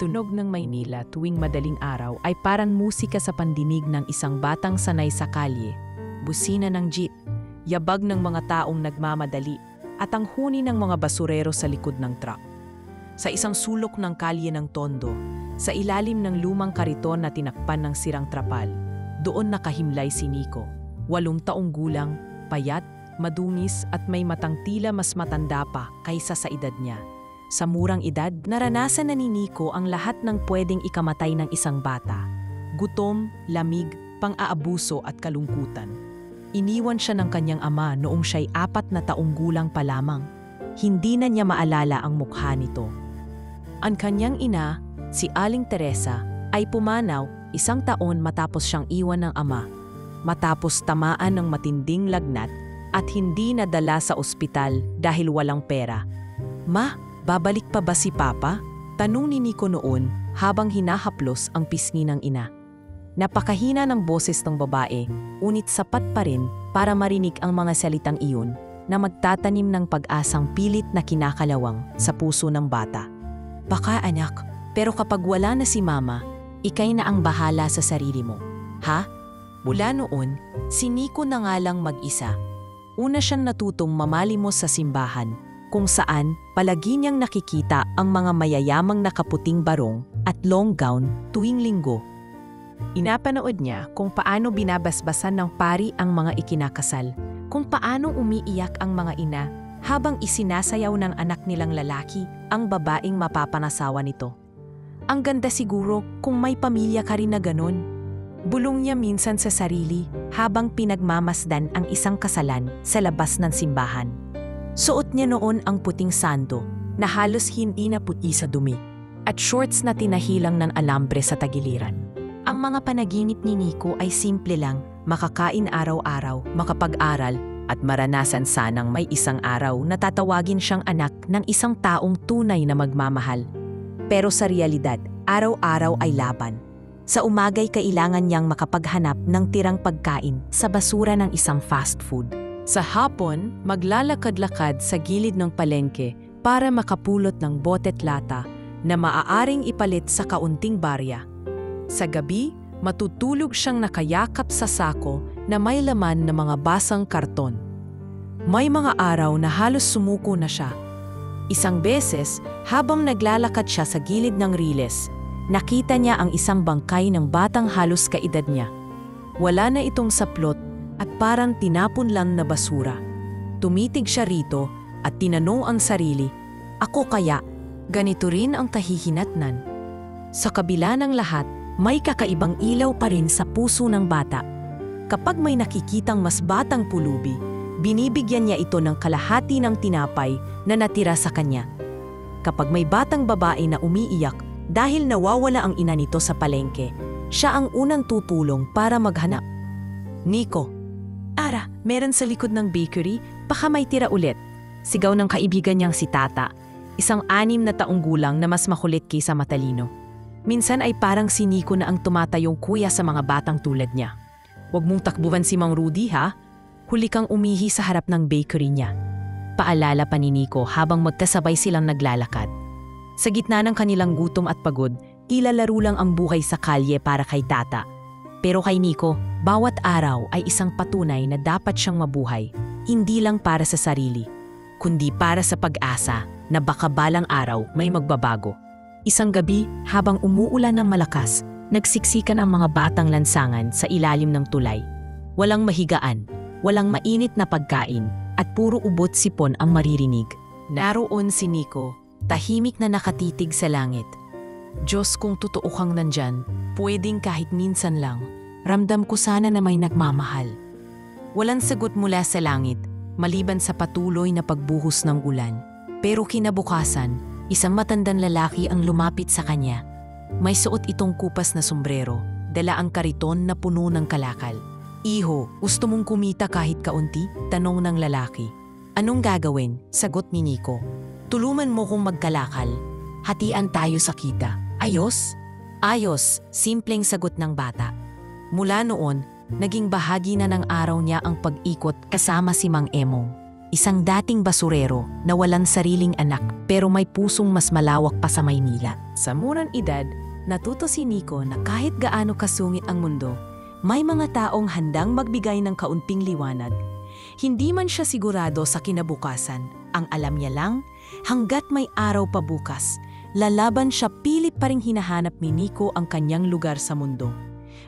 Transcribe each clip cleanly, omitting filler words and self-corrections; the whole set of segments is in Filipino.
tunog ng Maynila tuwing madaling araw ay parang musika sa pandinig ng isang batang sanay sa kalye, busina ng jeep, yabag ng mga taong nagmamadali, at ang huni ng mga basurero sa likod ng truck. Sa isang sulok ng kalye ng Tondo, sa ilalim ng lumang kariton na tinakpan ng sirang trapal, doon nakahimlay si Nico. 8 taong gulang, payat, madungis at may matang tila mas matanda pa kaysa sa edad niya. Sa murang edad, naranasan na ni Nico ang lahat ng pwedeng ikamatay ng isang bata. Gutom, lamig, pang-aabuso at kalungkutan. Iniwan siya ng kanyang ama noong siya'y 4 na taong gulang pa lamang. Hindi na niya maalala ang mukha nito. Ang kanyang ina, si Aling Teresa, ay pumanaw 1 taon matapos siyang iwan ng ama. Matapos tamaan ng matinding lagnat at hindi nadala sa ospital dahil walang pera. "Ma, babalik pa ba si Papa?" tanong ni Nico noon habang hinahaplos ang pisngi ng ina. Napakahina ng boses ng babae, ngunit sapat pa rin para marinig ang mga salitang iyon na magtatanim ng pag-asang pilit na kinakalawang sa puso ng bata. "Baka anak, pero kapag wala na si Mama, ikay na ang bahala sa sarili mo. Ha?" Mula noon, si Nico na nga lang mag-isa. Una siyang natutong mamalimos sa simbahan, kung saan palagi niyang nakikita ang mga mayayamang nakaputing barong at long gown tuwing linggo. Inapanood niya kung paano binabasbasan ng pari ang mga ikinakasal, kung paano umiiyak ang mga ina habang isinasayaw ng anak nilang lalaki ang babaeng mapapanasawa nito. Ang ganda siguro kung may pamilya ka rin na ganon. Bulong niya minsan sa sarili habang pinagmamasdan ang isang kasalan sa labas ng simbahan. Suot niya noon ang puting sando na halos hindi na puti sa dumi at shorts na tinahilang ng alambre sa tagiliran. Ang mga panaginip ni Nico ay simple lang, makakain araw-araw, makapag-aral at maranasan sanang may isang araw na tatawagin siyang anak ng isang taong tunay na magmamahal. Pero sa realidad, araw-araw ay laban. Sa umaga'y kailangan niyang makapaghanap ng tirang pagkain sa basura ng isang fast food. Sa hapon, maglalakad-lakad sa gilid ng palengke para makapulot ng botet lata na maaaring ipalit sa kaunting barya. Sa gabi, matutulog siyang nakayakap sa sako na may laman ng mga basang karton. May mga araw na halos sumuko na siya. Isang beses, habang naglalakad siya sa gilid ng riles, nakita niya ang isang bangkay ng batang halos kaedad niya. Wala na itong saplot at parang tinapon lang na basura. Tumitig siya rito at tinanong ang sarili, "Ako kaya, ganito rin ang kahihinatnan?" Sa kabila ng lahat, may kakaibang ilaw pa rin sa puso ng bata. Kapag may nakikitang mas batang pulubi, binibigyan niya ito ng kalahati ng tinapay na natira sa kanya. Kapag may batang babae na umiiyak dahil nawawala ang ina nito sa palengke, siya ang unang tutulong para maghanap. "Nico, Ara, meron sa likod ng bakery, baka may tira ulit." Sigaw ng kaibigan niyang si Tata, isang 6 na taong gulang na mas makulit kaysa matalino. Minsan ay parang si Nico na ang tumatayong kuya sa mga batang tulad niya. "Huwag mong takbuhan si Mang Rudy, ha? Huli kang umihi sa harap ng bakery niya." Paalala pa ni Nico habang magkasabay silang naglalakad. Sa gitna ng kanilang gutom at pagod, tila laro lang ang buhay sa kalye para kay Tata. Pero kay Nico, bawat araw ay isang patunay na dapat siyang mabuhay, hindi lang para sa sarili, kundi para sa pag-asa na baka balang araw may magbabago. Isang gabi, habang umuulan ng malakas, nagsiksikan ang mga batang lansangan sa ilalim ng tulay. Walang mahigaan, walang mainit na pagkain, at puro ubot sipon ang maririnig. Naroon si Nico, tahimik na nakatitig sa langit. "Diyos, kung totoo kang nandyan, pwedeng kahit minsan lang, ramdam ko sana na may nagmamahal." Walang sagot mula sa langit, maliban sa patuloy na pagbuhos ng ulan. Pero kinabukasan, isang matandang lalaki ang lumapit sa kanya. May suot itong kupas na sombrero, dala ang kariton na puno ng kalakal. "Iho, gusto mong kumita kahit kaunti?" tanong ng lalaki. "Anong gagawin?" sagot ni Nico. "Tulungan mo kong magkalakal. Hatian tayo sa kita. Ayos?" "Ayos," simpleng sagot ng bata. Mula noon, naging bahagi na ng araw niya ang pag-ikot kasama si Mang Emong. isang dating basurero na walang sariling anak pero may pusong mas malawak pa sa Maynila. Sa murang edad, natuto si Nico na kahit gaano kasungit ang mundo, may mga taong handang magbigay ng kaunting liwanag. Hindi man siya sigurado sa kinabukasan, ang alam niya lang, hanggat may araw pa bukas, lalaban siya pilit pa ring hinahanap ni Nico ang kanyang lugar sa mundo.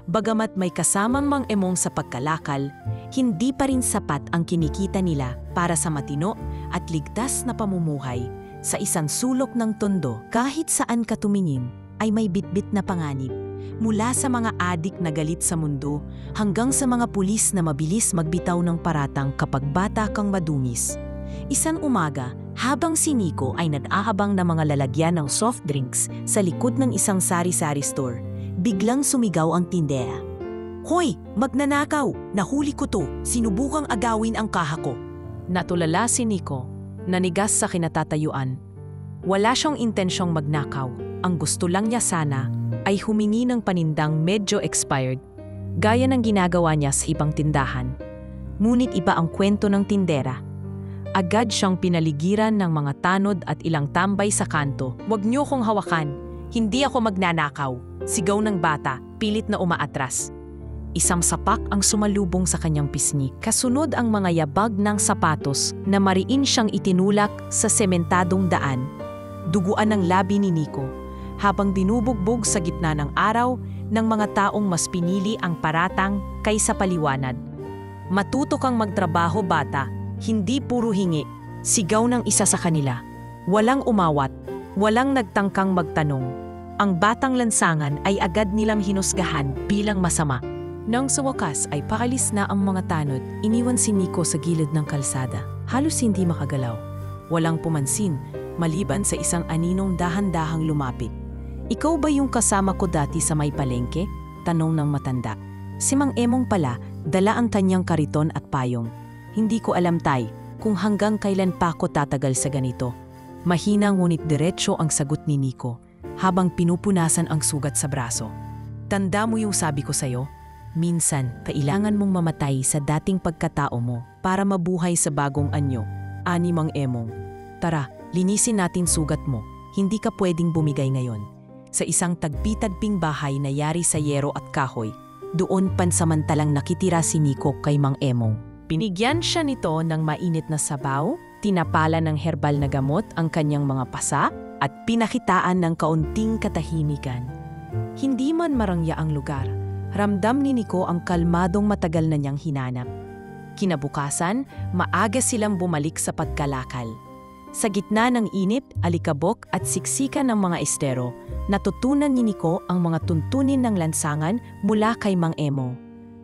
Bagamat may kasamang Mang Emong sa pagkalakal, hindi pa rin sapat ang kinikita nila para sa matino at ligtas na pamumuhay sa isang sulok ng tondo. Kahit saan ka tumingin ay may bitbit na panganib. Mula sa mga adik na galit sa mundo hanggang sa mga pulis na mabilis magbitaw ng paratang kapag bata kang madungis. Isang umaga, habang si Nico ay nag-ahabang ng mga lalagyan ng soft drinks sa likod ng isang sari-sari store, biglang sumigaw ang tindera. "Hoy! Magnanakaw! Nahuli ko to! Sinubukang agawin ang kaha ko!" Natulala si Nico, nanigas sa kinatatayuan. Wala siyang intensyong magnakaw. Ang gusto lang niya sana ay humingi ng panindang medyo expired, gaya ng ginagawa niya sa ibang tindahan. Ngunit iba ang kwento ng tindera. Agad siyang pinaligiran ng mga tanod at ilang tambay sa kanto. "Huwag niyo kong hawakan! Hindi ako magnanakaw!" Sigaw ng bata, pilit na umaatras. Isang sapak ang sumalubong sa kanyang pisngi. Kasunod ang mga yabag ng sapatos na mariin siyang itinulak sa sementadong daan. Duguan ng labi ni Nico, habang binubugbog sa gitna ng araw ng mga taong mas pinili ang paratang kaysa paliwanag. "Matuto kang magtrabaho, bata, hindi puro hingi." Sigaw ng isa sa kanila. Walang umawat, walang nagtangkang magtanong. Ang batang lansangan ay agad nilang hinusgahan bilang masama. Nang sa wakas ay pakalis na ang mga tanod, iniwan si Nico sa gilid ng kalsada. Halos hindi makagalaw. Walang pumansin, maliban sa isang aninong dahan-dahang lumapit. "Ikaw ba yung kasama ko dati sa may palengke?" tanong ng matanda. Si Mang Emong pala, dala ang kanyang kariton at payong. "Hindi ko alam, tay, kung hanggang kailan pa ako tatagal sa ganito." Mahina ngunit diretsyo ang sagot ni Nico, habang pinupunasan ang sugat sa braso. "Tanda mo yung sabi ko sa'yo? Minsan, kailangan mong mamatay sa dating pagkatao mo para mabuhay sa bagong anyo." Ani Mang Emong. "Tara, linisin natin sugat mo. Hindi ka pwedeng bumigay ngayon." Sa isang tagpi-tagping bahay na yari sa yero at kahoy, doon pansamantalang nakitira si Nico kay Mang Emong. Binigyan siya nito ng mainit na sabaw, tinapala ng herbal na gamot ang kanyang mga pasa, at pinakitaan ng kaunting katahimikan. Hindi man marangya ang lugar, ramdam ni Nico ang kalmadong matagal na niyang hinanap. Kinabukasan, maaga silang bumalik sa pagkalakal. Sa gitna ng init, alikabok at siksikan ng mga estero, natutunan ni Nico ang mga tuntunin ng lansangan mula kay Mang Emong.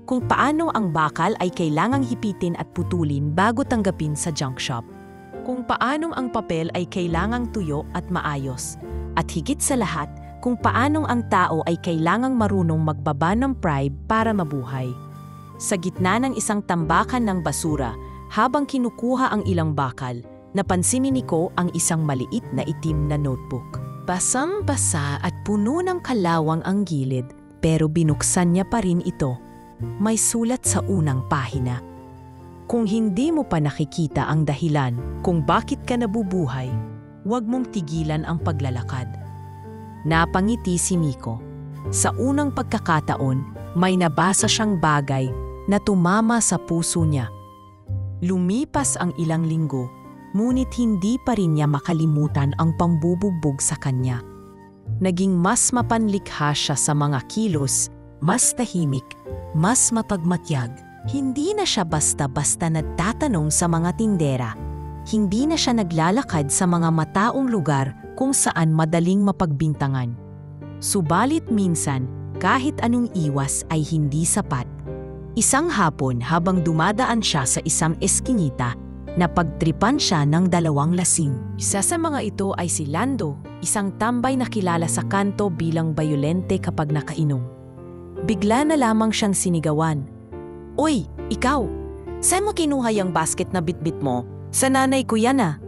Kung paano ang bakal ay kailangang hipitin at putulin bago tanggapin sa junk shop. Kung paanong ang papel ay kailangang tuyo at maayos. At higit sa lahat, kung paanong ang tao ay kailangang marunong magbaba ng pride para mabuhay. Sa gitna ng isang tambakan ng basura, habang kinukuha ang ilang bakal, napansin ni Nico ang isang maliit na itim na notebook. Basang-basa at puno ng kalawang ang gilid, pero binuksan niya pa rin ito. May sulat sa unang pahina. "Kung hindi mo pa nakikita ang dahilan kung bakit ka nabubuhay, huwag mong tigilan ang paglalakad." Napangiti si Nico. Sa unang pagkakataon, may nabasa siyang bagay na tumama sa puso niya. Lumipas ang ilang linggo, ngunit hindi pa rin niya makalimutan ang pambubugbog sa kanya. Naging mas mapanlikha siya sa mga kilos, mas tahimik, mas mapagmatyag. Hindi na siya basta-basta nagtatanong sa mga tindera. Hindi na siya naglalakad sa mga mataong lugar kung saan madaling mapagbintangan. Subalit minsan, kahit anong iwas ay hindi sapat. Isang hapon habang dumadaan siya sa isang eskinita, napagtripan siya ng dalawang lasing. Isa sa mga ito ay si Lando, isang tambay na kilala sa kanto bilang bayolente kapag nakainom. Bigla na lamang siyang sinigawan. "Uy, ikaw! Saan mo kinuha yung basket na bitbit mo? Sa nanay ko yan ah."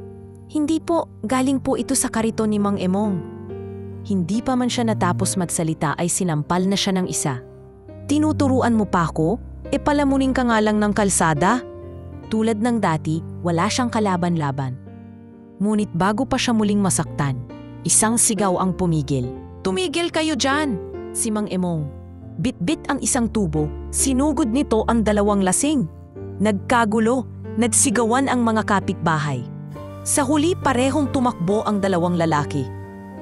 "Hindi po, galing po ito sa kariton ni Mang Emong." Hindi pa man siya natapos magsalita ay sinampal na siya ng isa. "Tinuturuan mo pa ako? E palamunin ka nga lang ng kalsada." Tulad ng dati, wala siyang kalaban-laban. Ngunit bago pa siya muling masaktan, isang sigaw ang pumigil. "Tumigil kayo dyan!" Si Mang Emong. Bitbit ang isang tubo, sinugod nito ang dalawang lasing. Nagkagulo, nagsigawan ang mga kapitbahay. Sa huli parehong tumakbo ang dalawang lalaki.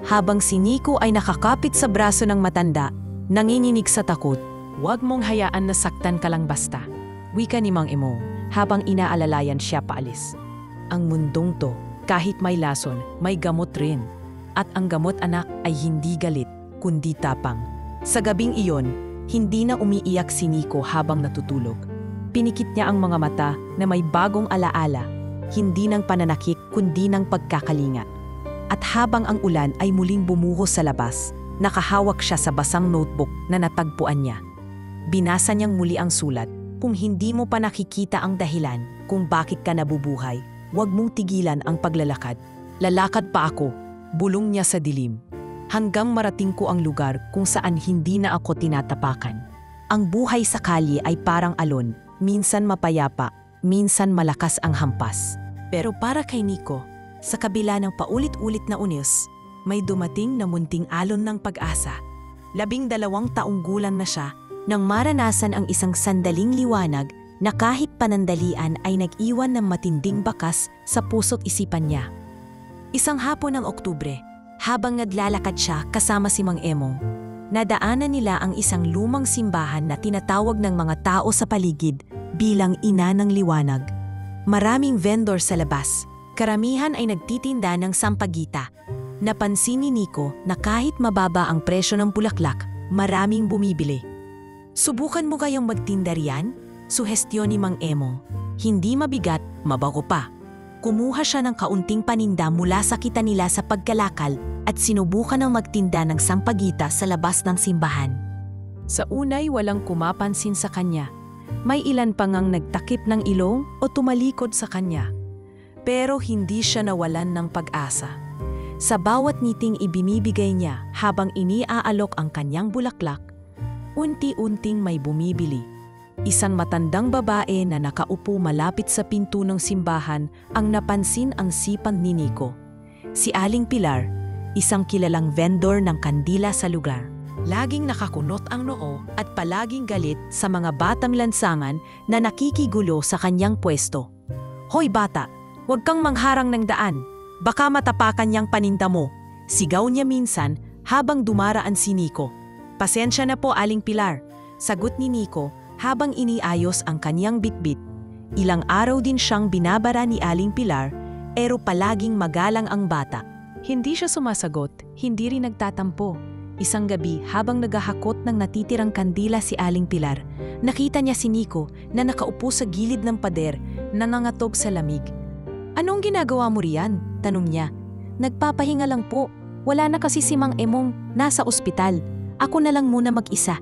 Habang si Nico ay nakakapit sa braso ng matanda, nanginginig sa takot. "Huwag mong hayaan na saktan ka lang basta," wika ni Mang Emong habang inaalalayan siya paalis. Ang mundong to, kahit may lason, may gamot rin. At ang gamot anak ay hindi galit, kundi tapang. Sa gabing iyon, hindi na umiiyak si Nico habang natutulog. Pinikit niya ang mga mata na may bagong alaala, hindi ng pananakit kundi ng pagkakalinga. At habang ang ulan ay muling bumuhos sa labas, nakahawak siya sa basang notebook na natagpuan niya. Binasa niyang muli ang sulat. "Kung hindi mo pa nakikita ang dahilan kung bakit ka nabubuhay, huwag mong tigilan ang paglalakad. Lalakad pa ako," bulong niya sa dilim. "Hanggang marating ko ang lugar kung saan hindi na ako tinatapakan." Ang buhay sa kalye ay parang alon, minsan mapayapa, minsan malakas ang hampas. Pero para kay Nico, sa kabila ng paulit-ulit na unyos, may dumating na munting alon ng pag-asa. 12 taong gulang na siya nang maranasan ang isang sandaling liwanag na kahit panandalian ay nag-iwan ng matinding bakas sa puso't isipan niya. Isang hapon ng Oktubre, habang naglalakad siya kasama si Mang Emong, nadaanan nila ang isang lumang simbahan na tinatawag ng mga tao sa paligid bilang ina ng liwanag. Maraming vendor sa labas, karamihan ay nagtitinda ng sampagita. Napansin ni Nico na kahit mababa ang presyo ng bulaklak, maraming bumibili. "Subukan mo kayang magtinda riyan?" Suhestyon ni Mang Emong. Hindi mabigat, mabago pa. Kumuha siya ng kaunting paninda mula sa kita nila sa pagkalakal at sinubukan ng magtinda ng sampagita sa labas ng simbahan. Sa unay walang kumapansin sa kanya. May ilan pa ngang nagtakip ng ilong o tumalikod sa kanya. Pero hindi siya nawalan ng pag-asa. Sa bawat ngiting ibinibigay niya habang iniaalok ang kanyang bulaklak, unti-unting may bumibili. Isang matandang babae na nakaupo malapit sa pinto ng simbahan ang napansin ang sipan ni Nico. Si Aling Pilar, isang kilalang vendor ng kandila sa lugar. Laging nakakunot ang noo at palaging galit sa mga batang lansangan na nakikigulo sa kanyang pwesto. "Hoy bata, huwag kang mangharang ng daan. Baka matapakan niyang paninda mo," sigaw niya minsan habang dumaraan si Nico. "Pasensya na po, Aling Pilar," sagot ni Nico habang iniayos ang kaniyang bitbit. Ilang araw din siyang binabara ni Aling Pilar, pero palaging magalang ang bata. Hindi siya sumasagot, hindi rin nagtatampo. Isang gabi habang naghahakot ng natitirang kandila si Aling Pilar, nakita niya si Nico na nakaupo sa gilid ng pader, nangangatog sa lamig. "Anong ginagawa mo riyan?" tanong niya. "Nagpapahinga lang po. Wala na kasi si Mang Emong, nasa ospital. Ako na lang muna mag-isa."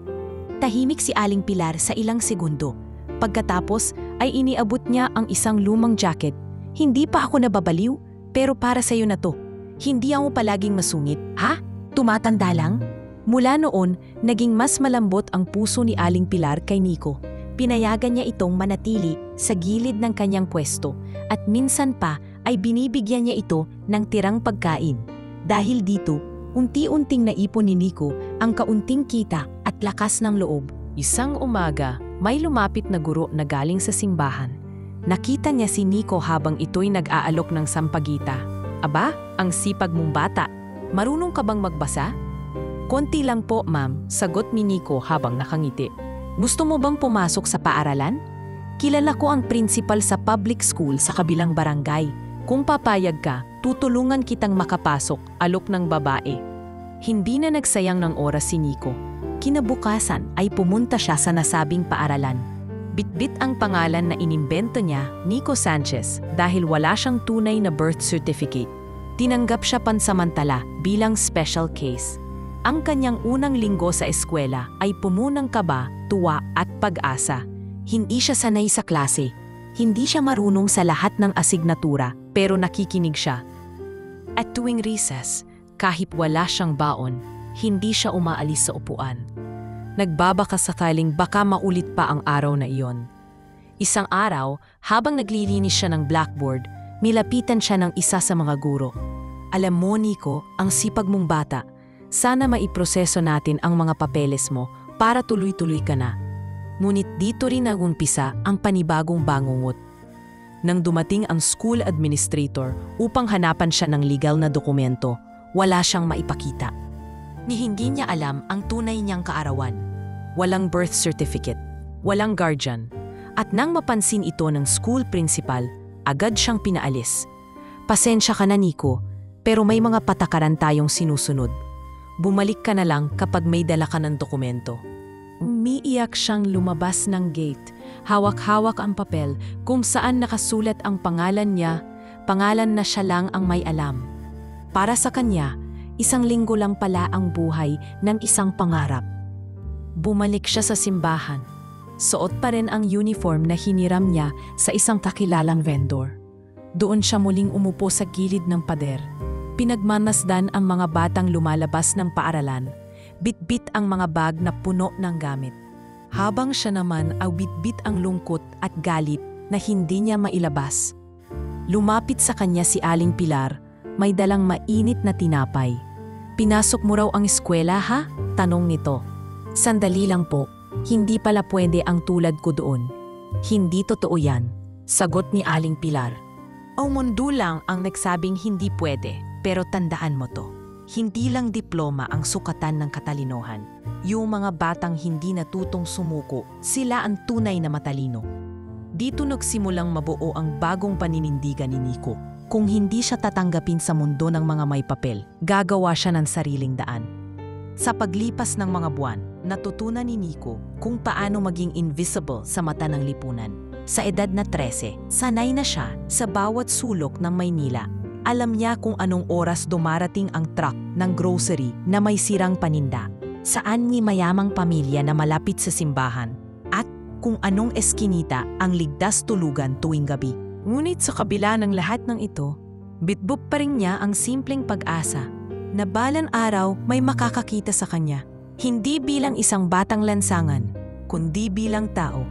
Tahimik si Aling Pilar sa ilang segundo. Pagkatapos ay iniabot niya ang isang lumang jacket. "Hindi pa ako nababaliw, pero para sa'yo na to. Hindi ako palaging masungit." "Ha? Tumatanda lang?" Mula noon, naging mas malambot ang puso ni Aling Pilar kay Nico. Pinayagan niya itong manatili sa gilid ng kanyang pwesto at minsan pa ay binibigyan niya ito ng tirang pagkain. Dahil dito, unti-unting naipon ni Nico ang kaunting kita at lakas ng loob. Isang umaga, may lumapit na guro na galing sa simbahan. Nakita niya si Nico habang ito'y nag-aalok ng sampagita. "Aba, ang sipag mong bata. Marunong ka bang magbasa?" "Konti lang po, ma'am," sagot ni Nico habang nakangiti. "Gusto mo bang pumasok sa paaralan? Kilala ko ang principal sa public school sa kabilang barangay. Kung papayag ka, tutulungan kitang makapasok," alok ng babae. Hindi na nagsayang ng oras si Nico. Kinabukasan ay pumunta siya sa nasabing paaralan. Bitbit ang pangalan na inimbento niya, Nico Sanchez, dahil wala siyang tunay na birth certificate. Tinanggap siya pansamantala bilang special case. Ang kanyang unang linggo sa eskwela ay pumunang kaba, tuwa at pag-asa. Hindi siya sanay sa klase. Hindi siya marunong sa lahat ng asignatura, pero nakikinig siya. At tuwing recess, kahit wala siyang baon, hindi siya umaalis sa upuan. Nagbabaka sakaling baka maulit pa ang araw na iyon. Isang araw, habang naglilinis siya ng blackboard, milapitan siya ng isa sa mga guro. Alam mo, Nico, ang sipag mong bata. Sana maiproseso natin ang mga papeles mo para tuloy-tuloy ka na. Ngunit dito rin nagumpisa ang panibagong bangungot. Nang dumating ang school administrator upang hanapan siya ng legal na dokumento, wala siyang maipakita. Ni hindi niya alam ang tunay niyang kaarawan. Walang birth certificate, walang guardian. At nang mapansin ito ng school principal, agad siyang pinaalis. Pasensya ka na, Nico, pero may mga patakaran tayong sinusunod. Bumalik ka na lang kapag may dala ka ng dokumento. Umiiyak siyang lumabas ng gate. Hawak-hawak ang papel kung saan nakasulat ang pangalan niya, pangalan na siya lang ang may alam. Para sa kanya, 1 linggo lang pala ang buhay ng isang pangarap. Bumalik siya sa simbahan. Suot pa rin ang uniform na hiniram niya sa isang kakilalang vendor. Doon siya muling umupo sa gilid ng pader. Pinagmamasdan ang mga batang lumalabas ng paaralan. Bit-bit ang mga bag na puno ng gamit. Habang siya naman ay bit-bit ang lungkot at galit na hindi niya mailabas. Lumapit sa kanya si Aling Pilar, may dalang mainit na tinapay. "Pinasok mo raw ang eskwela, ha?" tanong nito. "Sandali lang po. Hindi pala pwede ang tulad ko doon." "Hindi totoo yan," sagot ni Aling Pilar. "Ang mundo lang ang nagsabing hindi pwede, pero tandaan mo to. Hindi lang diploma ang sukatan ng katalinohan. Yung mga batang hindi natutong sumuko, sila ang tunay na matalino." Dito nagsimulang mabuo ang bagong paninindigan ni Nico. Kung hindi siya tatanggapin sa mundo ng mga may papel, gagawa siya ng sariling daan. Sa paglipas ng mga buwan, natutunan ni Nico kung paano maging invisible sa mata ng lipunan. Sa edad na 13, sanay na siya sa bawat sulok ng Maynila. Alam niya kung anong oras dumarating ang truck ng grocery na may sirang paninda, saan ni mayamang pamilya na malapit sa simbahan, at kung anong eskinita ang ligtas tulugan tuwing gabi. Ngunit sa kabila ng lahat ng ito, bitbop pa rin niya ang simpleng pag-asa na balang araw may makakakita sa kanya. Hindi bilang isang batang lansangan, kundi bilang tao.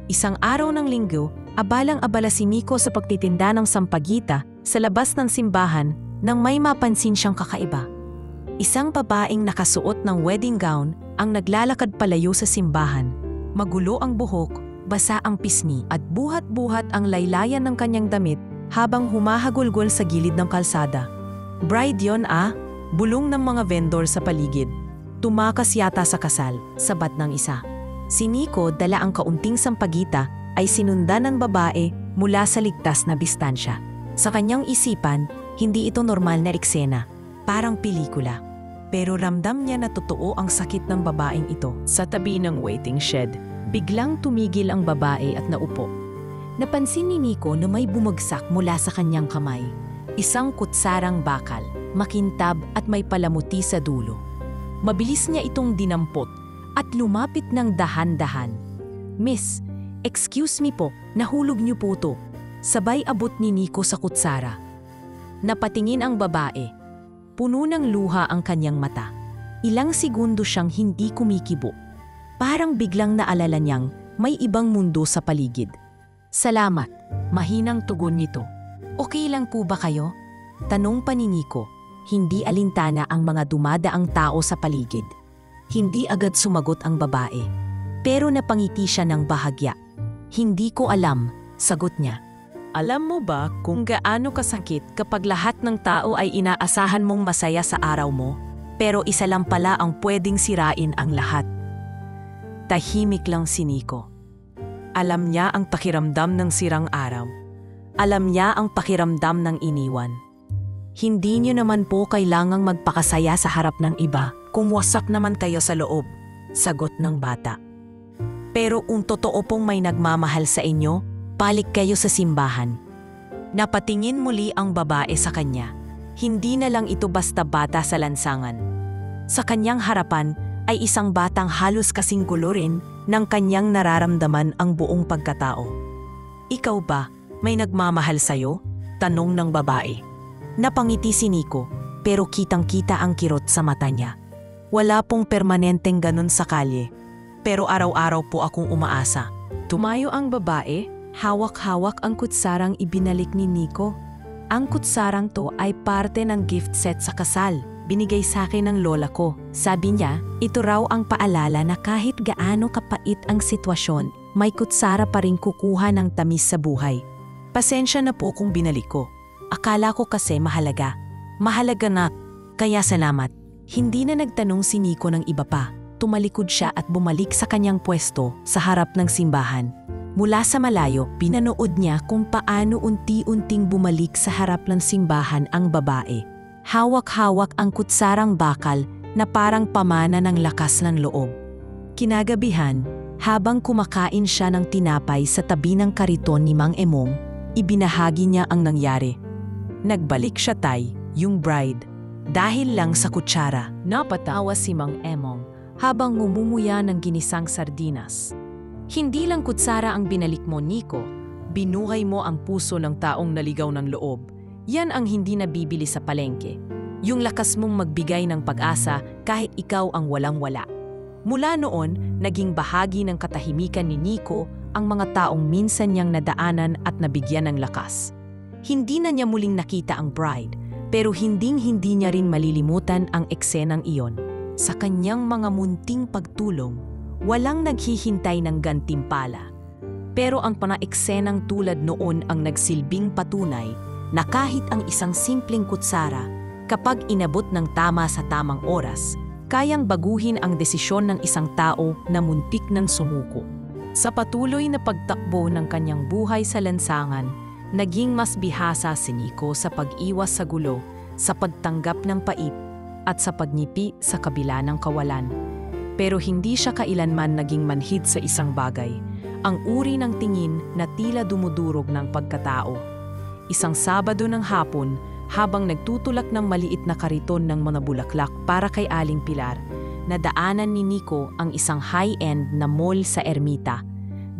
Isang araw ng linggo, abalang-abala si Nico sa pagtitinda ng sampagita sa labas ng simbahan nang may mapansin siyang kakaiba. Isang babaeng nakasuot ng wedding gown ang naglalakad palayo sa simbahan. Magulo ang buhok, basa ang pisngi at buhat-buhat ang laylayan ng kanyang damit habang humahagulgol sa gilid ng kalsada. "Bride yon bulong ng mga vendor sa paligid. Tumakas yata sa kasal, sabat ng isa. Si Nico, dala ang kaunting sampagita, ay sinundan ng babae mula sa ligtas na distansya. Sa kanyang isipan, hindi ito normal na eksena, parang pelikula. Pero ramdam niya na totoo ang sakit ng babaeng ito. Sa tabi ng waiting shed, biglang tumigil ang babae at naupo. Napansin ni Nico na may bumagsak mula sa kanyang kamay. Isang kutsarang bakal, makintab at may palamuti sa dulo. Mabilis niya itong dinampot at lumapit ng dahan-dahan. "Miss, excuse me po, nahulog niyo po to." Sabay abot ni Nico sa kutsara. Napatingin ang babae. Puno ng luha ang kanyang mata. Ilang segundo siyang hindi kumikibo. Parang biglang naalala niyang may ibang mundo sa paligid. "Salamat," mahinang tugon nito. "Okay lang po ba kayo?" Tanong pa ni Nico. Hindi alintana ang mga dumadaang tao sa paligid. Hindi agad sumagot ang babae. Pero napangiti siya ng bahagya. "Hindi ko alam," sagot niya. "Alam mo ba kung gaano kasakit kapag lahat ng tao ay inaasahan mong masaya sa araw mo, pero isa lang pala ang pwedeng sirain ang lahat?" Tahimik lang si Nico. Alam niya ang pakiramdam ng sirang araw. Alam niya ang pakiramdam ng iniwan. "Hindi niyo naman po kailangang magpakasaya sa harap ng iba kung wasak naman kayo sa loob," sagot ng bata. "Pero kung totoo pong may nagmamahal sa inyo, balik kayo sa simbahan." Napatingin muli ang babae sa kanya. Hindi na lang ito basta bata sa lansangan. Sa kanyang harapan ay isang batang halos kasing gulo rin ng kanyang nararamdaman ang buong pagkatao. "Ikaw ba, may nagmamahal sa'yo?" tanong ng babae. Napangiti si Nico, pero kitang-kita ang kirot sa mata niya. "Wala pong permanenteng ganun sa kalye, pero araw-araw po akong umaasa Tumayo ang babae, hawak-hawak ang kutsarang ibinalik ni Nico. Ang kutsarang to ay parte ng gift set sa kasal. Binigay sa akin ng lola ko. Sabi niya, ito raw ang paalala na kahit gaano kapait ang sitwasyon, may kutsara pa rin kukuha ng tamis sa buhay. Pasensya na po kung binalik ko. Akala ko kasi mahalaga. Mahalaga na, kaya salamat. Hindi na nagtanong si Nico ng iba pa. Tumalikod siya at bumalik sa kanyang pwesto sa harap ng simbahan. Mula sa malayo, pinanood niya kung paano unti-unting bumalik sa harap ng simbahan ang babae. Hawak-hawak ang kutsarang bakal na parang pamana ng lakas ng loob. Kinagabihan, habang kumakain siya ng tinapay sa tabi ng kariton ni Mang Emong, ibinahagi niya ang nangyari. Nagbalik siya yung bride. Dahil lang sa kutsara, napatawa si Mang Emong habang ngumumuya ng ginisang sardinas. Hindi lang kutsara ang binalik mo, Nico. Binuhay mo ang puso ng taong naligaw ng loob. Yan ang hindi nabibili sa palengke. Yung lakas mong magbigay ng pag-asa kahit ikaw ang walang-wala. Mula noon, naging bahagi ng katahimikan ni Nico ang mga taong minsan niyang nadaanan at nabigyan ng lakas. Hindi na niya muling nakita ang bride, pero hinding-hindi niya rin malilimutan ang eksenang iyon. Sa kanyang mga munting pagtulong, walang naghihintay ng gantimpala. Pero ang pana-eksenang tulad noon ang nagsilbing patunay na kahit ang isang simpleng kutsara, kapag inabot ng tama sa tamang oras, kayang baguhin ang desisyon ng isang tao na muntik ng sumuko. Sa patuloy na pagtakbo ng kanyang buhay sa lansangan, naging mas bihasa si Nico sa pag-iwas sa gulo, sa pagtanggap ng pait, at sa pagnipi sa kabila ng kawalan. Pero hindi siya kailanman naging manhid sa isang bagay, ang uri ng tingin na tila dumudurog ng pagkatao. Isang Sabado ng hapon, habang nagtutulak ng maliit na kariton ng mga bulaklak para kay Aling Pilar, nadaanan ni Nico ang isang high-end na mall sa Ermita.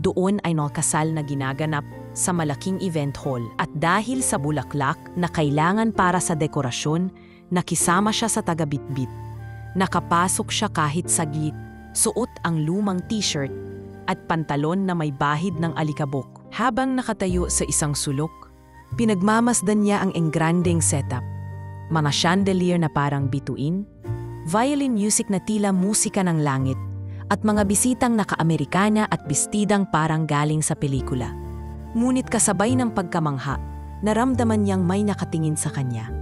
Doon ay nakasal na ginaganap sa malaking event hall at dahil sa bulaklak na kailangan para sa dekorasyon, nakisama siya sa taga-bitbit. Nakapasok siya kahit saglit, suot ang lumang t-shirt at pantalon na may bahid ng alikabok. Habang nakatayo sa isang sulok, pinagmamasdan niya ang engranding setup. Mga chandelier na parang bituin, violin music na tila musika ng langit, at mga bisitang naka-Amerikana at bestidang parang galing sa pelikula. Ngunit kasabay ng pagkamangha, naramdaman niyang may nakatingin sa kanya.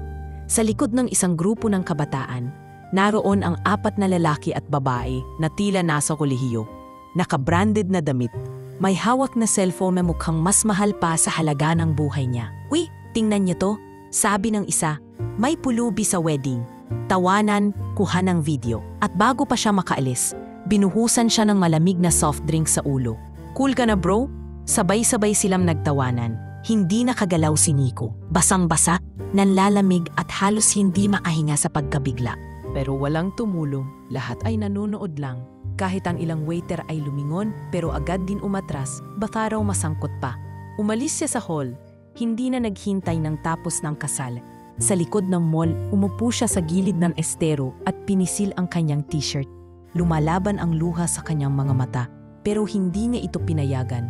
Sa likod ng isang grupo ng kabataan, naroon ang 4 na lalaki at babae na tila nasa kolehiyo. Naka-branded na damit, may hawak na cellphone na mukhang mas mahal pa sa halaga ng buhay niya. Uy, tingnan niyo to, sabi ng isa, may pulubi sa wedding. Tawanan, kuha ng video. At bago pa siya makaalis, binuhusan siya ng malamig na soft drink sa ulo. Cool ka na bro? Sabay-sabay silang nagtawanan. Hindi nakagalaw si Nico. Basang-basa, nanlalamig at halos hindi makahinga sa pagkabigla. Pero walang tumulong, lahat ay nanonood lang. Kahit ang ilang waiter ay lumingon pero agad din umatras, baka raw masangkot pa. Umalis siya sa hall, hindi na naghintay ng tapos ng kasal. Sa likod ng mall, umupo siya sa gilid ng estero at pinisil ang kanyang t-shirt. Lumalaban ang luha sa kanyang mga mata, pero hindi niya ito pinayagan.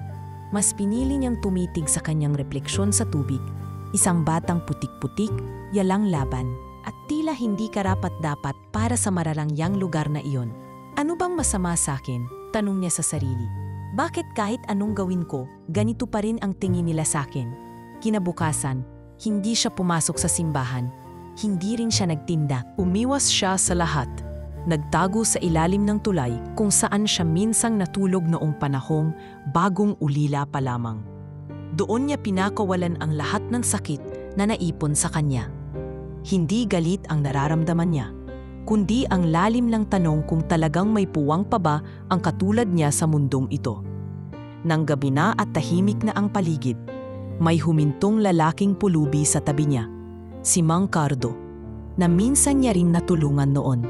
Mas pinili niyang tumitig sa kanyang refleksyon sa tubig, isang batang putik-putik, yalang laban, at tila hindi karapat-dapat para sa mararangyang lugar na iyon. Ano bang masama sa akin? Tanong niya sa sarili. Bakit kahit anong gawin ko, ganito pa rin ang tingin nila sa akin? Kinabukasan, hindi siya pumasok sa simbahan. Hindi rin siya nagtinda. Umiwas siya sa lahat. Nagtago sa ilalim ng tulay kung saan siya minsang natulog noong panahong bagong ulila pa lamang. Doon niya pinakawalan ang lahat ng sakit na naipon sa kanya. Hindi galit ang nararamdaman niya, kundi ang lalim ng tanong kung talagang may puwang pa ba ang katulad niya sa mundong ito. Nang gabi na at tahimik na ang paligid, may humintong lalaking pulubi sa tabi niya, si Mang Cardo, na minsan niya rin natulungan noon.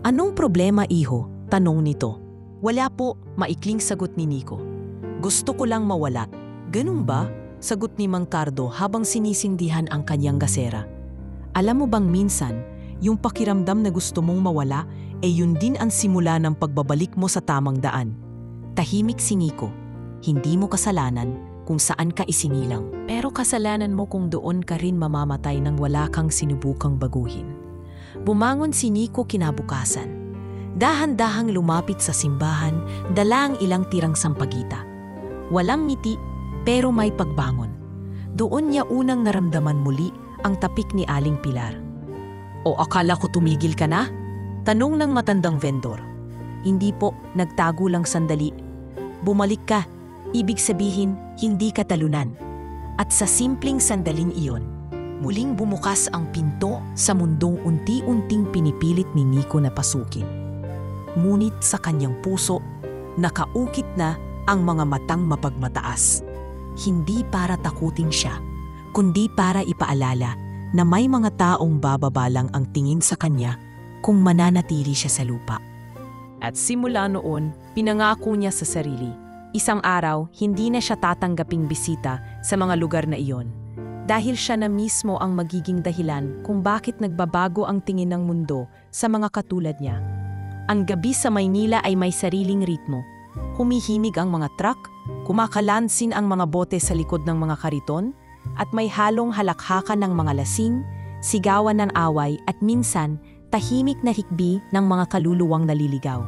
Anong problema, iho? Tanong nito. Wala po, maikling sagot ni Nico. Gusto ko lang mawala. Ganun ba? Sagot ni Mang Cardo habang sinisindihan ang kanyang gasera. Alam mo bang minsan, yung pakiramdam na gusto mong mawala, yun din ang simula ng pagbabalik mo sa tamang daan. Tahimik si Nico. hindi mo kasalanan kung saan ka isinilang. Pero kasalanan mo kung doon ka rin mamamatay nang wala kang sinubukang baguhin. Bumangon si Nico kinabukasan. Dahan-dahang lumapit sa simbahan, dala ang ilang tirang sampagita. Walang ngiti, pero may pagbangon. Doon niya unang naramdaman muli ang tapik ni Aling Pilar. O akala ko tumigil ka na? Tanong ng matandang vendor. Hindi po, nagtago lang sandali. Bumalik ka, ibig sabihin hindi ka talunan. At sa simpleng sandaling iyon, muling bumukas ang pinto sa mundong unti-unting pinipilit ni Nico na pasukin. Ngunit sa kanyang puso, nakaukit na ang mga matang mapagmataas. Hindi para takutin siya, kundi para ipaalala na may mga taong bababalang ang tingin sa kanya kung mananatili siya sa lupa. At simula noon, pinangako niya sa sarili, isang araw hindi na siya tatanggaping bisita sa mga lugar na iyon. Dahil siya na mismo ang magiging dahilan kung bakit nagbabago ang tingin ng mundo sa mga katulad niya. Ang gabi sa Maynila ay may sariling ritmo. Humihimig ang mga truck, kumakalansin ang mga bote sa likod ng mga kariton, at may halong halakhakan ng mga lasing, sigawan ng away at minsan tahimik na hikbi ng mga kaluluwang naliligaw.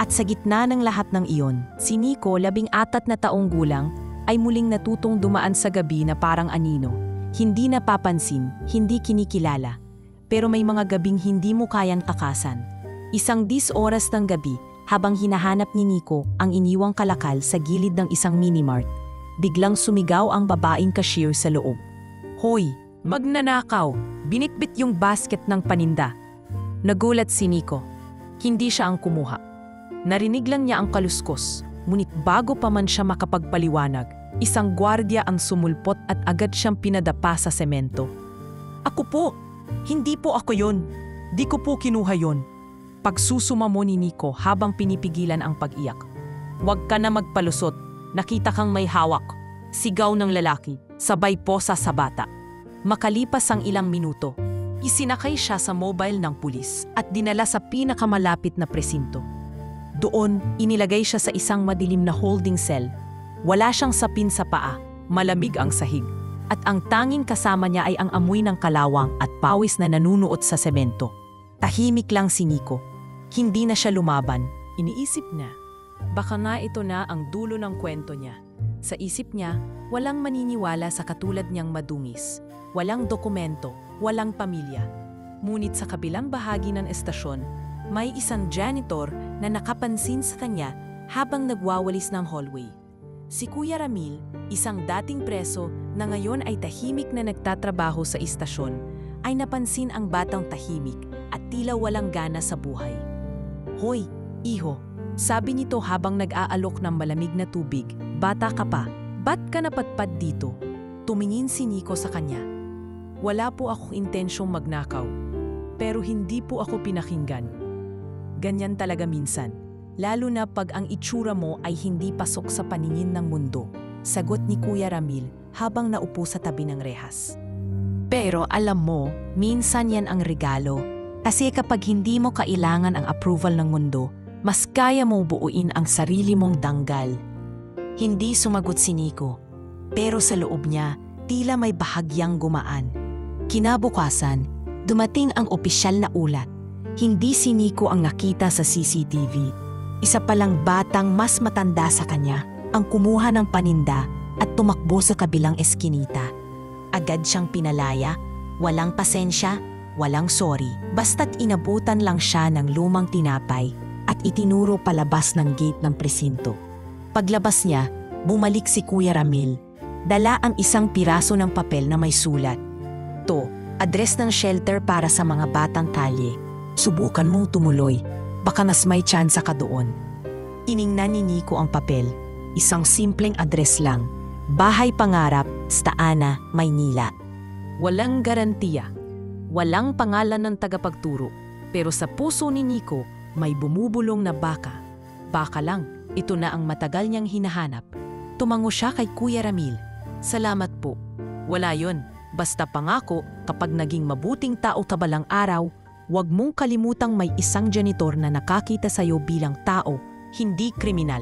At sa gitna ng lahat ng iyon, si Nico, 14 na taong gulang, ay muling natutong dumaan sa gabi na parang anino. Hindi napapansin, hindi kinikilala. Pero may mga gabing hindi mo kayang takasan. Isang 10 oras ng gabi, habang hinahanap ni Nico ang iniwang kalakal sa gilid ng isang minimart, biglang sumigaw ang babaeng cashier sa loob. Hoy, magnanakaw! Binitbit yung basket ng paninda. Nagulat si Nico. Hindi siya ang kumuha. Narinig lang niya ang kaluskos, ngunit bago pa man siya makapagpaliwanag, isang gwardiya ang sumulpot at agad siyang pinadapa sa semento. Ako po! Hindi po ako yon. Di ko po kinuha yon. Pagsusumamo ni Nico habang pinipigilan ang pag-iyak. Huwag ka na magpalusot. Nakita kang may hawak. Sigaw ng lalaki, sabay posa sa bata. Makalipas ang ilang minuto, isinakay siya sa mobile ng pulis at dinala sa pinakamalapit na presinto. Doon, inilagay siya sa isang madilim na holding cell. Wala siyang sapin sa paa, malamig ang sahig, at ang tanging kasama niya ay ang amoy ng kalawang at pawis na nanunuot sa semento. Tahimik lang si Nico. Hindi na siya lumaban. Iniisip niya, baka nga ito na ang dulo ng kwento niya. Sa isip niya, walang maniniwala sa katulad niyang madungis. Walang dokumento, walang pamilya. Ngunit sa kabilang bahagi ng estasyon, may isang janitor na nakapansin sa kanya habang nagwawalis ng hallway. Si Kuya Ramil, isang dating preso na ngayon ay tahimik na nagtatrabaho sa istasyon, ay napansin ang batang tahimik at tila walang gana sa buhay. Hoy, iho, sabi nito habang nag-aalok ng malamig na tubig, bata ka pa, ba't ka napadpad dito? Tumingin si Nico sa kanya. Wala po akong intensyong magnakaw, pero hindi po ako pinakinggan. Ganyan talaga minsan, lalo na pag ang itsura mo ay hindi pasok sa paningin ng mundo, sagot ni Kuya Ramil habang naupo sa tabi ng rehas. Pero alam mo, minsan yan ang regalo, kasi kapag hindi mo kailangan ang approval ng mundo, mas kaya mo buuin ang sarili mong danggal. Hindi sumagot si Nico, pero sa loob niya, tila may bahagyang gumaan. Kinabukasan, dumating ang opisyal na ulat. Hindi si Nico ang nakita sa CCTV. Isa palang batang mas matanda sa kanya ang kumuha ng paninda at tumakbo sa kabilang eskinita. Agad siyang pinalaya, walang pasensya, walang sorry. Basta't inabutan lang siya ng lumang tinapay at itinuro palabas ng gate ng presinto. Paglabas niya, bumalik si Kuya Ramil. Dala ang isang piraso ng papel na may sulat. To, address ng shelter para sa mga batang kalye. Subukan mong tumuloy, baka mas may tsansa ka doon. Iningnan ni Nico ang papel. Isang simpleng address lang. Bahay Pangarap, Staana, Maynila. Walang garantiya. Walang pangalan ng tagapagturo. Pero sa puso ni Nico, may bumubulong na baka. Baka lang, ito na ang matagal niyang hinahanap. Tumango siya kay Kuya Ramil. Salamat po. Wala yon. Basta pangako, kapag naging mabuting tao ka balang araw, huwag mong kalimutang may isang janitor na nakakita sa'yo bilang tao, hindi kriminal.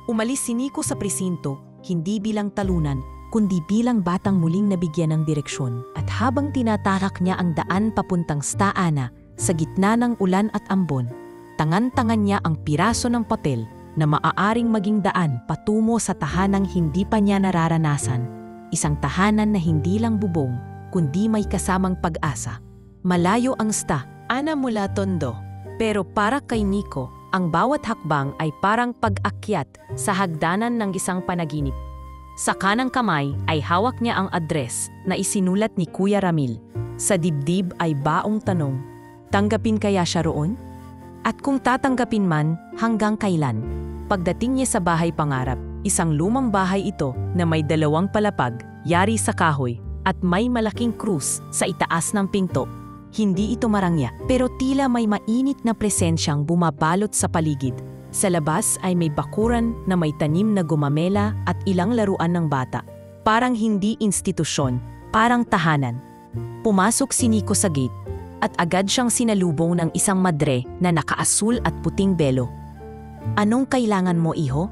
Umalis si Nico sa presinto, hindi bilang talunan, kundi bilang batang muling nabigyan ng direksyon. At habang tinatarak niya ang daan papuntang Sta Ana, sa gitna ng ulan at ambon, tangan-tangan niya ang piraso ng papel na maaaring maging daan patungo sa tahanang hindi pa niya nararanasan. Isang tahanan na hindi lang bubong, kundi may kasamang pag-asa. Malayo ang Sta Ana mula Tondo, pero para kay Nico, ang bawat hakbang ay parang pag-akyat sa hagdanan ng isang panaginip. Sa kanang kamay ay hawak niya ang address na isinulat ni Kuya Ramil. Sa dibdib ay baong tanong, tanggapin kaya siya roon? At kung tatanggapin man, hanggang kailan? Pagdating niya sa bahay pangarap, isang lumang bahay ito na may 2 palapag, yari sa kahoy, at may malaking krus sa itaas ng pinto. Hindi ito marangya, pero tila may mainit na presensyang bumabalot sa paligid. Sa labas ay may bakuran na may tanim na gumamela at ilang laruan ng bata. Parang hindi institusyon, parang tahanan. Pumasok si Nico sa gate at agad siyang sinalubong ng isang madre na nakaasul at puting belo. Anong kailangan mo, iho?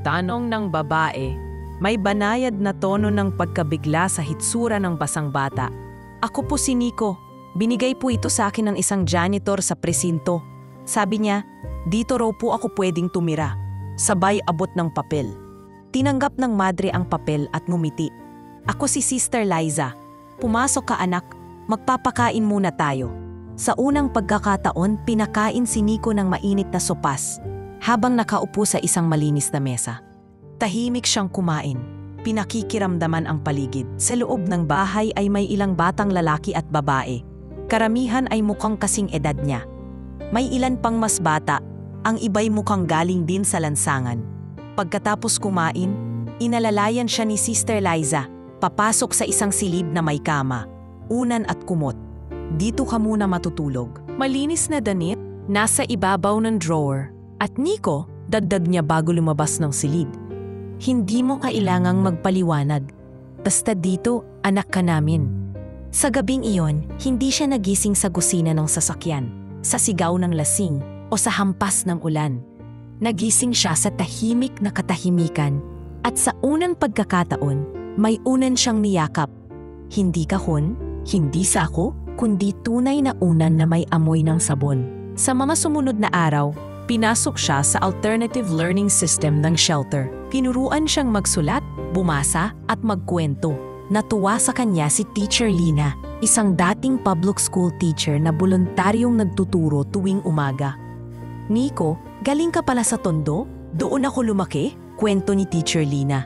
Tanong ng babae. May banayad na tono ng pagkabigla sa hitsura ng basang bata. Ako po si Nico. Binigay po ito sa akin ng isang janitor sa presinto. Sabi niya, dito raw po ako pwedeng tumira. Sabay abot ng papel. Tinanggap ng madre ang papel at ngumiti. Ako si Sister Liza. Pumasok ka anak, magpapakain muna tayo. Sa unang pagkakataon, pinakain si Nico ng mainit na sopas habang nakaupo sa isang malinis na mesa. Tahimik siyang kumain. Pinakikiramdaman ang paligid. Sa loob ng bahay ay may ilang batang lalaki at babae. Karamihan ay mukhang kasing edad niya. May ilan pang mas bata, ang iba'y mukhang galing din sa lansangan. Pagkatapos kumain, inalalayan siya ni Sister Liza, papasok sa isang silid na may kama, unan at kumot. Dito ka muna matutulog. Malinis na danit, nasa ibabaw ng drawer. At Nico, dagdag niya bago lumabas ng silid. Hindi mo kailangang magpaliwanag. Basta dito, anak ka namin. Sa gabing iyon, hindi siya nagising sa kusina ng sasakyan, sa sigaw ng lasing o sa hampas ng ulan. Nagising siya sa tahimik na katahimikan at sa unang pagkakataon, may unan siyang niyakap. Hindi kahon, hindi sako, kundi tunay na unan na may amoy ng sabon. Sa mga sumunod na araw, pinasok siya sa alternative learning system ng shelter. Tinuruan siyang magsulat, bumasa at magkwento. Natuwa sa kanya si Teacher Lina, isang dating public school teacher na voluntaryong nagtuturo tuwing umaga. Nico, galing ka pala sa Tondo? Doon ako lumaki? Kwento ni Teacher Lina.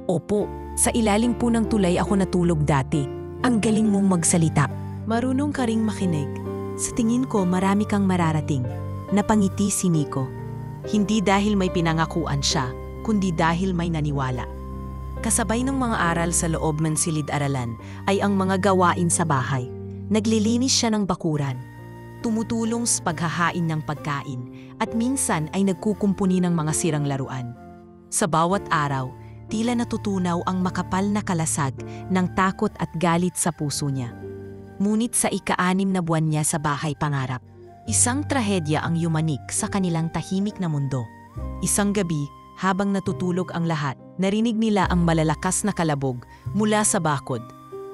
Opo, sa ilalim po ng tulay ako natulog dati. Ang galing mong magsalita. Marunong ka ring makinig. Sa tingin ko marami kang mararating. Napangiti si Nico. Hindi dahil may pinangakuan siya, kundi dahil may naniwala. Kasabay ng mga aral sa loob ng silid-aralan ay ang mga gawain sa bahay. Naglilinis siya ng bakuran, tumutulong sa paghahain ng pagkain at minsan ay nagkukumpuni ng mga sirang laruan. Sa bawat araw, tila natutunaw ang makapal na kalasag ng takot at galit sa puso niya. Ngunit sa ika-6 na buwan niya sa bahay pangarap, isang trahedya ang yumanik sa kanilang tahimik na mundo. Isang gabi, habang natutulog ang lahat, narinig nila ang malalakas na kalabog mula sa bakod.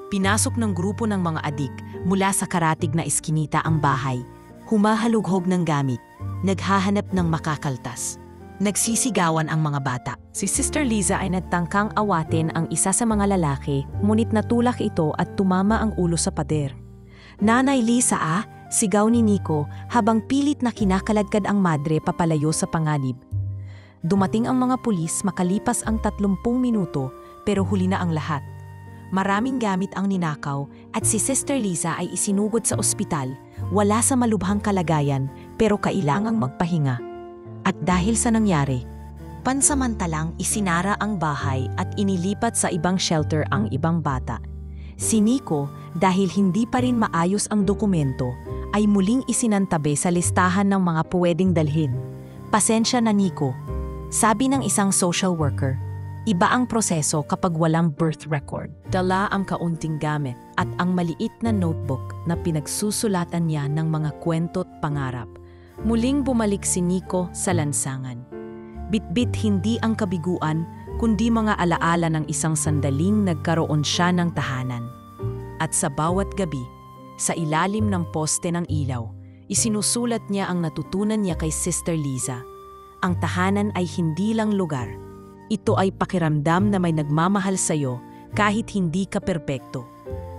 Pinasok ng grupo ng mga adik mula sa karatig na eskinita ang bahay. Humahalughog ng gamit, naghahanap ng makakaltas. Nagsisigawan ang mga bata. Si Sister Liza ay nagtangkang awatin ang isa sa mga lalaki, ngunit natulak ito at tumama ang ulo sa pader. Nanay Lisa sigaw ni Nico habang pilit na kinakaladkad ang madre papalayo sa panganib. Dumating ang mga pulis makalipas ang 30 minuto pero huli na ang lahat. Maraming gamit ang ninakaw at si Sister Liza ay isinugod sa ospital, wala sa malubhang kalagayan pero kailangang magpahinga. At dahil sa nangyari, pansamantalang isinara ang bahay at inilipat sa ibang shelter ang ibang bata. Si Nico, dahil hindi pa rin maayos ang dokumento, ay muling isinantabi sa listahan ng mga pwedeng dalhin. Pasensya na Nico, sabi ng isang social worker. Iba ang proseso kapag walang birth record. Dala ang kaunting gamit at ang maliit na notebook na pinagsusulatan niya ng mga kwento at pangarap. Muling bumalik si Nico sa lansangan. Bitbit hindi ang kabiguan, kundi mga alaala ng isang sandaling nagkaroon siya ng tahanan. At sa bawat gabi, sa ilalim ng poste ng ilaw, isinusulat niya ang natutunan niya kay Sister Liza. Ang tahanan ay hindi lang lugar. Ito ay pakiramdam na may nagmamahal sa'yo kahit hindi ka perpekto.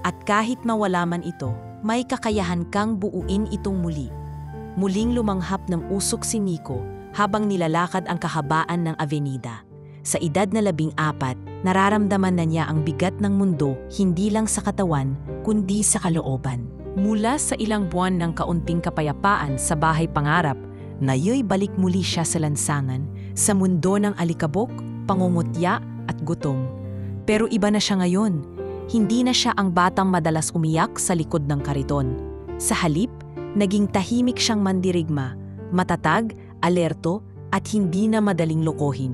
At kahit mawala man ito, may kakayahan kang buuin itong muli. Muling lumanghap ng usok si Nico habang nilalakad ang kahabaan ng avenida. Sa edad na 14, nararamdaman na niya ang bigat ng mundo hindi lang sa katawan, kundi sa kalooban. Mula sa ilang buwan ng kaunting kapayapaan sa bahay pangarap, nayo'y balik muli siya sa lansangan, sa mundo ng alikabok, pangungutya at gutom. Pero iba na siya ngayon. Hindi na siya ang batang madalas umiyak sa likod ng kariton. Sa halip, naging tahimik siyang mandirigma, matatag, alerto at hindi na madaling lokohin.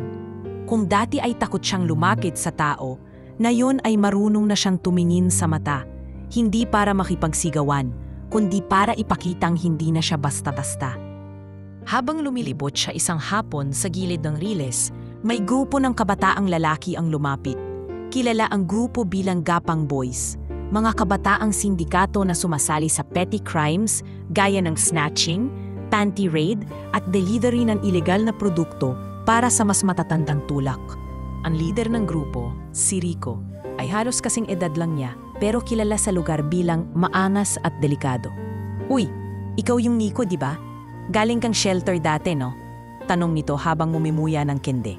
Kung dati ay takot siyang lumapit sa tao, ngayon ay marunong na siyang tumingin sa mata, hindi para makipagsigawan, kundi para ipakitang hindi na siya basta-basta. Habang lumilibot siya isang hapon sa gilid ng riles, may grupo ng kabataang lalaki ang lumapit. Kilala ang grupo bilang Gapang Boys, mga kabataang sindikato na sumasali sa petty crimes gaya ng snatching, panty raid at delivery ng ilegal na produkto para sa mas matatandang tulak. Ang leader ng grupo, si Rico, ay halos kasing edad lang niya pero kilala sa lugar bilang maangas at delikado. Uy, ikaw yung Nico, di ba? Galing kang shelter dati, no? Tanong nito habang mumimuya ng kende.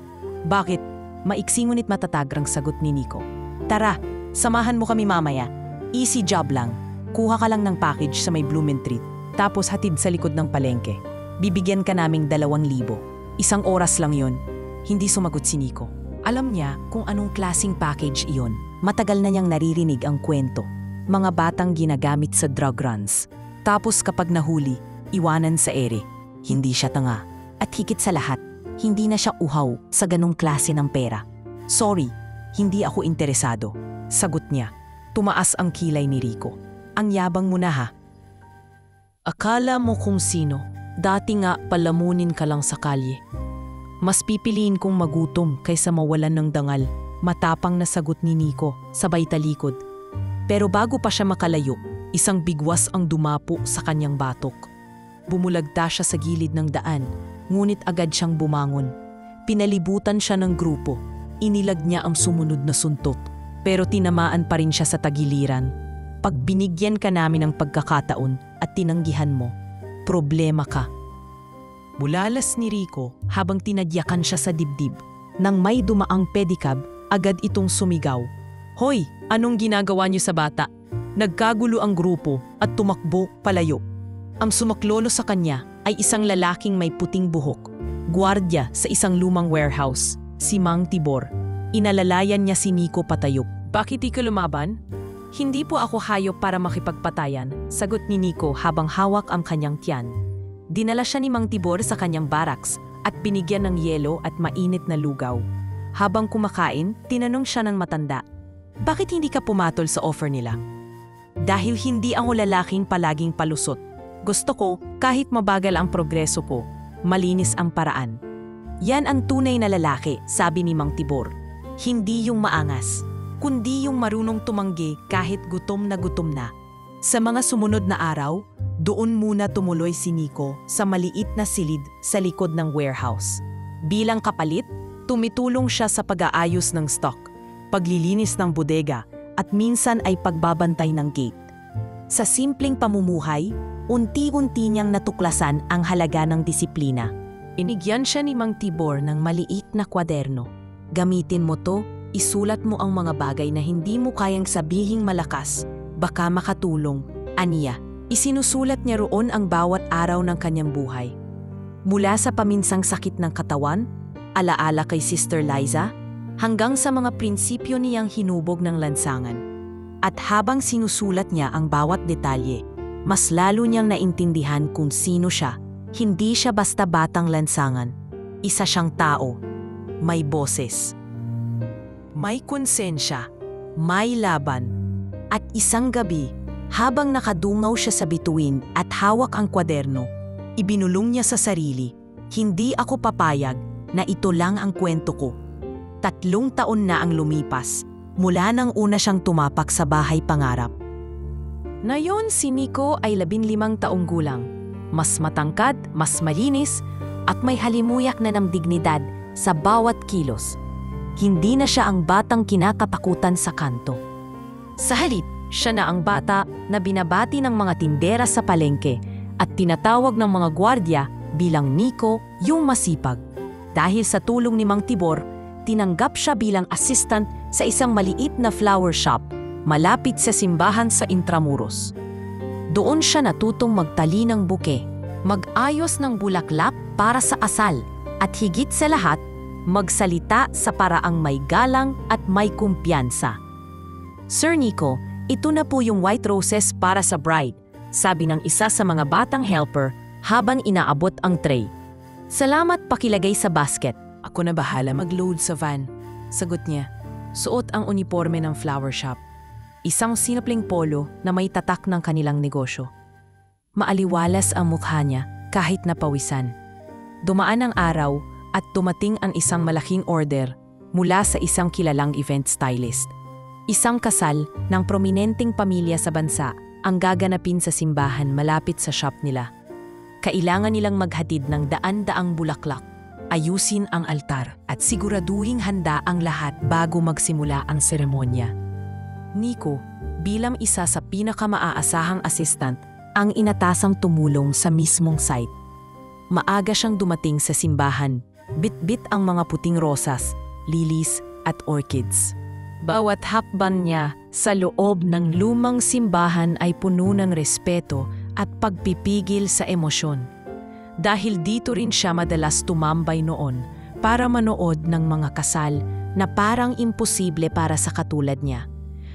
Bakit? Maiksi ngunit matatagrang sagot ni Nico. Tara, samahan mo kami mamaya. Easy job lang. Kuha ka lang ng package sa may Blumentritt, tapos hatid sa likod ng palengke. Bibigyan ka naming 2,000. Isang oras lang yon. Hindi sumagot si Nico. Alam niya kung anong klasing package iyon. Matagal na niyang naririnig ang kwento. Mga batang ginagamit sa drug runs. Tapos kapag nahuli, iwanan sa ere. Hindi siya tanga. At higit sa lahat, hindi na siya uhaw sa ganong klase ng pera. Sorry, hindi ako interesado. Sagot niya. Tumaas ang kilay ni Rico. Ang yabang mo na ha. Akala mo kung sino. Dati nga palamunin ka lang sa kalye. Mas pipiliin kong magutom kaysa mawalan ng dangal. Matapang na sagot ni Nico, sabay talikod. Pero bago pa siya makalayo, isang bigwas ang dumapo sa kanyang batok. Bumulagta siya sa gilid ng daan, ngunit agad siyang bumangon. Pinalibutan siya ng grupo. Inilag niya ang sumunod na suntok, pero tinamaan pa rin siya sa tagiliran. Pag binigyan ka namin ng pagkakataon at tinanggihan mo, problema ka. Bulalas ni Rico habang tinadyakan siya sa dibdib. Nang may dumaang pedicab, agad itong sumigaw. Hoy, anong ginagawa niyo sa bata? Nagkagulo ang grupo at tumakbo palayo. Ang sumaklolo sa kanya ay isang lalaking may puting buhok, gwardiya sa isang lumang warehouse, si Mang Tibor. Inalalayan niya si Nico patayok. Bakit di ka lumaban? Hindi po ako hayop para makipagpatayan, sagot ni Nico habang hawak ang kanyang tiyan. Dinala siya ni Mang Tibor sa kanyang barracks at binigyan ng yelo at mainit na lugaw. Habang kumakain, tinanong siya ng matanda, bakit hindi ka pumatol sa offer nila? Dahil hindi ako lalaking palaging palusot. Gusto ko, kahit mabagal ang progreso ko, malinis ang paraan. Yan ang tunay na lalaki, sabi ni Mang Tibor. Hindi yung maangas, kundi yung marunong tumanggi kahit gutom na. Sa mga sumunod na araw, doon muna tumuloy si Nico sa maliit na silid sa likod ng warehouse. Bilang kapalit, tumitulong siya sa pag-aayos ng stock, paglilinis ng bodega, at minsan ay pagbabantay ng gate. Sa simpleng pamumuhay, unti-unti niyang natuklasan ang halaga ng disiplina. Inigyan siya ni Mang Tibor ng maliit na kwaderno. Gamitin mo to, isulat mo ang mga bagay na hindi mo kayang sabihing malakas, baka makatulong, aniya. Isinusulat niya roon ang bawat araw ng kanyang buhay. Mula sa paminsang sakit ng katawan, alaala kay Sister Liza, hanggang sa mga prinsipyo niyang hinubog ng lansangan. At habang sinusulat niya ang bawat detalye, mas lalo niyang naintindihan kung sino siya. Hindi siya basta batang lansangan. Isa siyang tao. May boses. May konsensya. May laban. At isang gabi, habang nakadungaw siya sa bituin at hawak ang kwaderno, ibinulong niya sa sarili, hindi ako papayag na ito lang ang kwento ko. 3 taon na ang lumipas, mula nang una siyang tumapak sa bahay pangarap. Ngayon si Nico ay 15 taong gulang. Mas matangkad, mas malinis, at may halimuyak na ng dignidad sa bawat kilos. Hindi na siya ang batang kinakatakutan sa kanto. Sa halip, siya na ang bata na binabati ng mga tindera sa palengke at tinatawag ng mga gwardya bilang Nico yung masipag. Dahil sa tulong ni Mang Tibor, tinanggap siya bilang assistant sa isang maliit na flower shop malapit sa simbahan sa Intramuros. Doon siya natutong magtali ng buke, mag-ayos ng bulaklak para sa asal, at higit sa lahat, magsalita sa paraang may galang at may kumpiyansa. "Sir Nico, ito na po yung white roses para sa bride," sabi ng isa sa mga batang helper habang inaabot ang tray. "Salamat, pakilagay sa basket." "Ako na bahala mag-load sa van," sagot niya. Suot ang uniforme ng flower shop. Isang simpleng polo na may tatak ng kanilang negosyo. Maaliwalas ang mukha niya kahit napawisan. Dumaan ang araw at dumating ang isang malaking order mula sa isang kilalang event stylist. Isang kasal ng prominenteng pamilya sa bansa ang gaganapin sa simbahan malapit sa shop nila. Kailangan nilang maghatid ng daan-daang bulaklak, ayusin ang altar at siguraduhing handa ang lahat bago magsimula ang seremonya. Nico, bilang isa sa pinakamaasahang assistant, ang inatasang tumulong sa mismong site. Maaga siyang dumating sa simbahan, bit-bit ang mga puting rosas, lilies at orchids. Bawat hakbang niya sa loob ng lumang simbahan ay puno ng respeto at pagpipigil sa emosyon. Dahil dito rin siya madalas tumambay noon para manood ng mga kasal na parang imposible para sa katulad niya.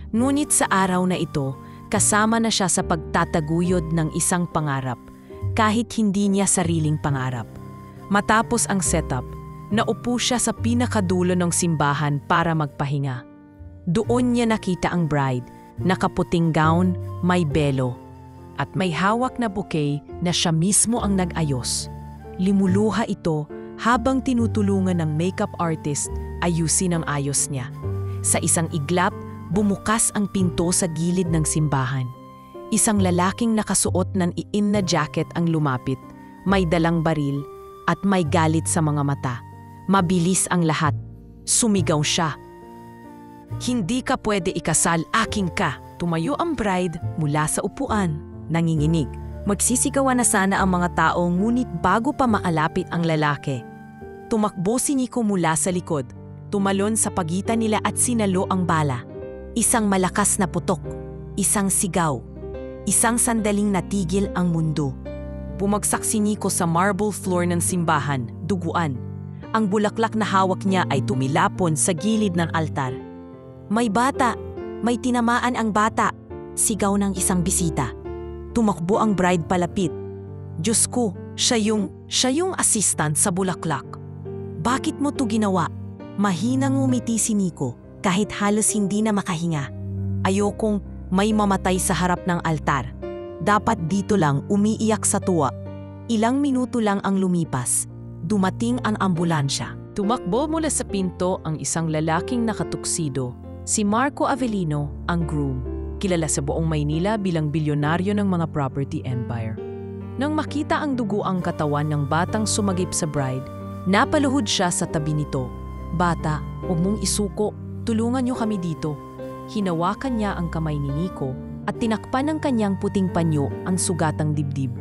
Ngunit sa araw na ito, kasama na siya sa pagtataguyod ng isang pangarap, kahit hindi niya sariling pangarap. Matapos ang setup, naupo siya sa pinakadulo ng simbahan para magpahinga. Doon niya nakita ang bride, nakaputing gown, may belo, at may hawak na bouquet na siya mismo ang nag-ayos. Limuluha ito habang tinutulungan ng makeup artist ayusin ang ayos niya. Sa isang iglap, bumukas ang pinto sa gilid ng simbahan. Isang lalaking nakasuot ng iin na jacket ang lumapit, may dalang baril at may galit sa mga mata. Mabilis ang lahat. Sumigaw siya. "Hindi ka pwede ikasal, aking ka!" Tumayo ang bride mula sa upuan, nanginginig. Magsisigawan na sana ang mga tao ngunit bago pa maalapit ang lalaki. Tumakbo si Nico mula sa likod, tumalon sa pagitan nila at sinalo ang bala. Isang malakas na putok, isang sigaw, isang sandaling natigil ang mundo. Bumagsak si Nico sa marble floor ng simbahan, duguan. Ang bulaklak na hawak niya ay tumilapon sa gilid ng altar. "May bata! May tinamaan ang bata!" sigaw ng isang bisita. Tumakbo ang bride palapit. "Diyos ko, siya yung assistant sa bulaklak. Bakit mo to ginawa?" Mahinang ngumiti si Nico kahit halos hindi na makahinga. "Ayokong may mamatay sa harap ng altar. Dapat dito lang," umiiyak sa tuwa. Ilang minuto lang ang lumipas. Dumating ang ambulansya. Tumakbo mula sa pinto ang isang lalaking nakatuksido, si Marco Avellino, ang groom, kilala sa buong Maynila bilang bilyonaryo ng mga property empire. Nang makita ang dugo ang katawan ng batang sumagip sa bride, napaluhod siya sa tabi nito. "Bata, huwag mong isuko, tulungan niyo kami dito." Hinawakan niya ang kamay ni Nico at tinakpan ng kanyang puting panyo ang sugatang dibdib.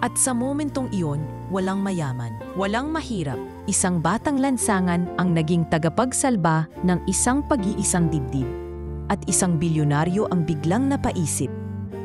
At sa momentong iyon, walang mayaman, walang mahirap, isang batang lansangan ang naging tagapagsalba ng isang pag-iisang dibdib. At isang bilyonaryo ang biglang napaisip,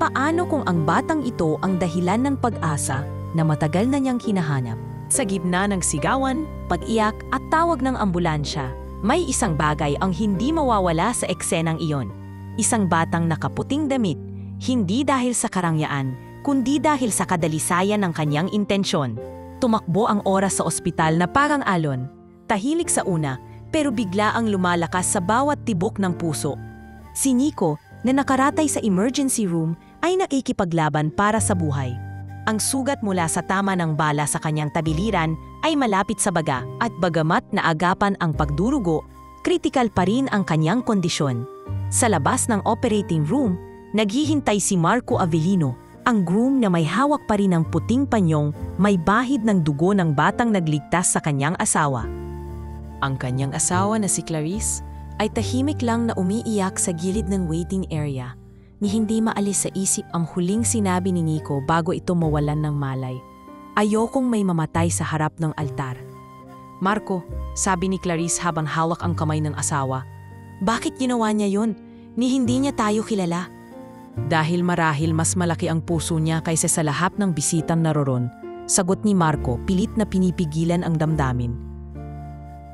paano kung ang batang ito ang dahilan ng pag-asa na matagal na niyang hinahanap? Sa gitna ng sigawan, pag-iyak at tawag ng ambulansya, may isang bagay ang hindi mawawala sa eksenang iyon. Isang batang nakaputing damit, hindi dahil sa karangyaan, kundi dahil sa kadalisayan ng kanyang intensyon. Tumakbo ang oras sa ospital na parang alon, tahimik sa una, pero bigla ang lumalakas sa bawat tibok ng puso. Si Nico, na nakaratay sa emergency room, ay nakikipaglaban para sa buhay. Ang sugat mula sa tama ng bala sa kanyang tabiliran ay malapit sa baga at bagamat naagapan ang pagdurugo, kritikal pa rin ang kanyang kondisyon. Sa labas ng operating room, naghihintay si Marco Avellino, ang groom na may hawak pa rin ng puting panyong may bahid ng dugo ng batang nagligtas sa kanyang asawa. Ang kanyang asawa na si Clarice ay tahimik lang na umiiyak sa gilid ng waiting area, ni hindi maalis sa isip ang huling sinabi ni Nico bago ito mawalan ng malay. Ayokong may mamatay sa harap ng altar. Marco, sabi ni Clarice habang hawak ang kamay ng asawa, bakit ginawa niya yun? Ni hindi niya tayo kilala. Dahil marahil mas malaki ang puso niya kaysa sa lahat ng bisitang naroon, sagot ni Marco pilit na pinipigilan ang damdamin.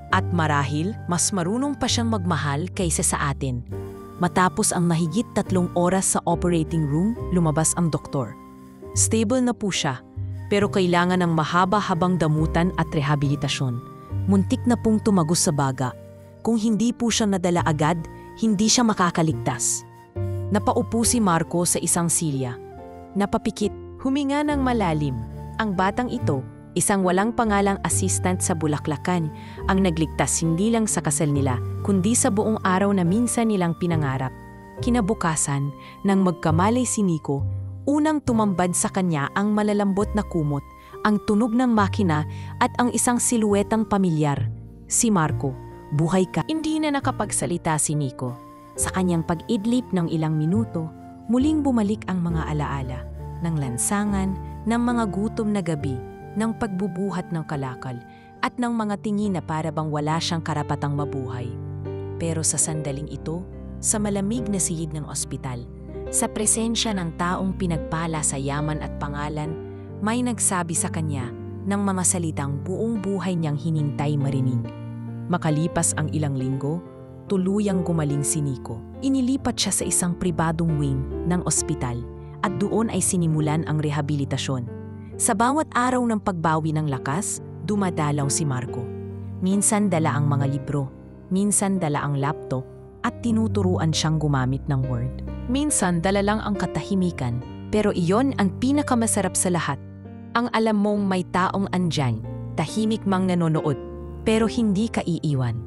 At marahil mas marunong pa siyang magmahal kaysa sa atin. Matapos ang mahigit 3 oras sa operating room, lumabas ang doktor. Stable na po siya, pero kailangan ng mahaba-habang damutan at rehabilitasyon. Muntik na pong tumagos sa baga. Kung hindi po siya nadala agad, hindi siya makakaligtas. Napaupo si Marco sa isang silya. Napapikit, huminga ng malalim. Ang batang ito, isang walang pangalang assistant sa Bulaklakan, ang nagligtas hindi lang sa kasal nila, kundi sa buong araw na minsan nilang pinangarap. Kinabukasan, nang magkamalay si Nico, unang tumambad sa kanya ang malalambot na kumot, ang tunog ng makina at ang isang siluetang pamilyar. Si Marco, buhay ka. Hindi na nakapagsalita si Nico. Sa kanyang pag-idlip ng ilang minuto, muling bumalik ang mga alaala ng lansangan, ng mga gutom na gabi, ng pagbubuhat ng kalakal, at ng mga tingin na para bang wala siyang karapatang mabuhay. Pero sa sandaling ito, sa malamig na silid ng ospital, sa presensya ng taong pinagpala sa yaman at pangalan, may nagsabi sa kanya ng mga salitang buong buhay niyang hinintay marinig. Makalipas ang ilang linggo, tuluyang gumaling si Nico. Inilipat siya sa isang pribadong wing ng ospital at doon ay sinimulan ang rehabilitasyon. Sa bawat araw ng pagbawi ng lakas, dumadalaw si Marco. Minsan dala ang mga libro, minsan dala ang laptop at tinuturuan siyang gumamit ng Word. Minsan dala lang ang katahimikan, pero iyon ang pinakamasarap sa lahat. Ang alam mong may taong andyan, tahimik mang nanonood, pero hindi ka iiwan.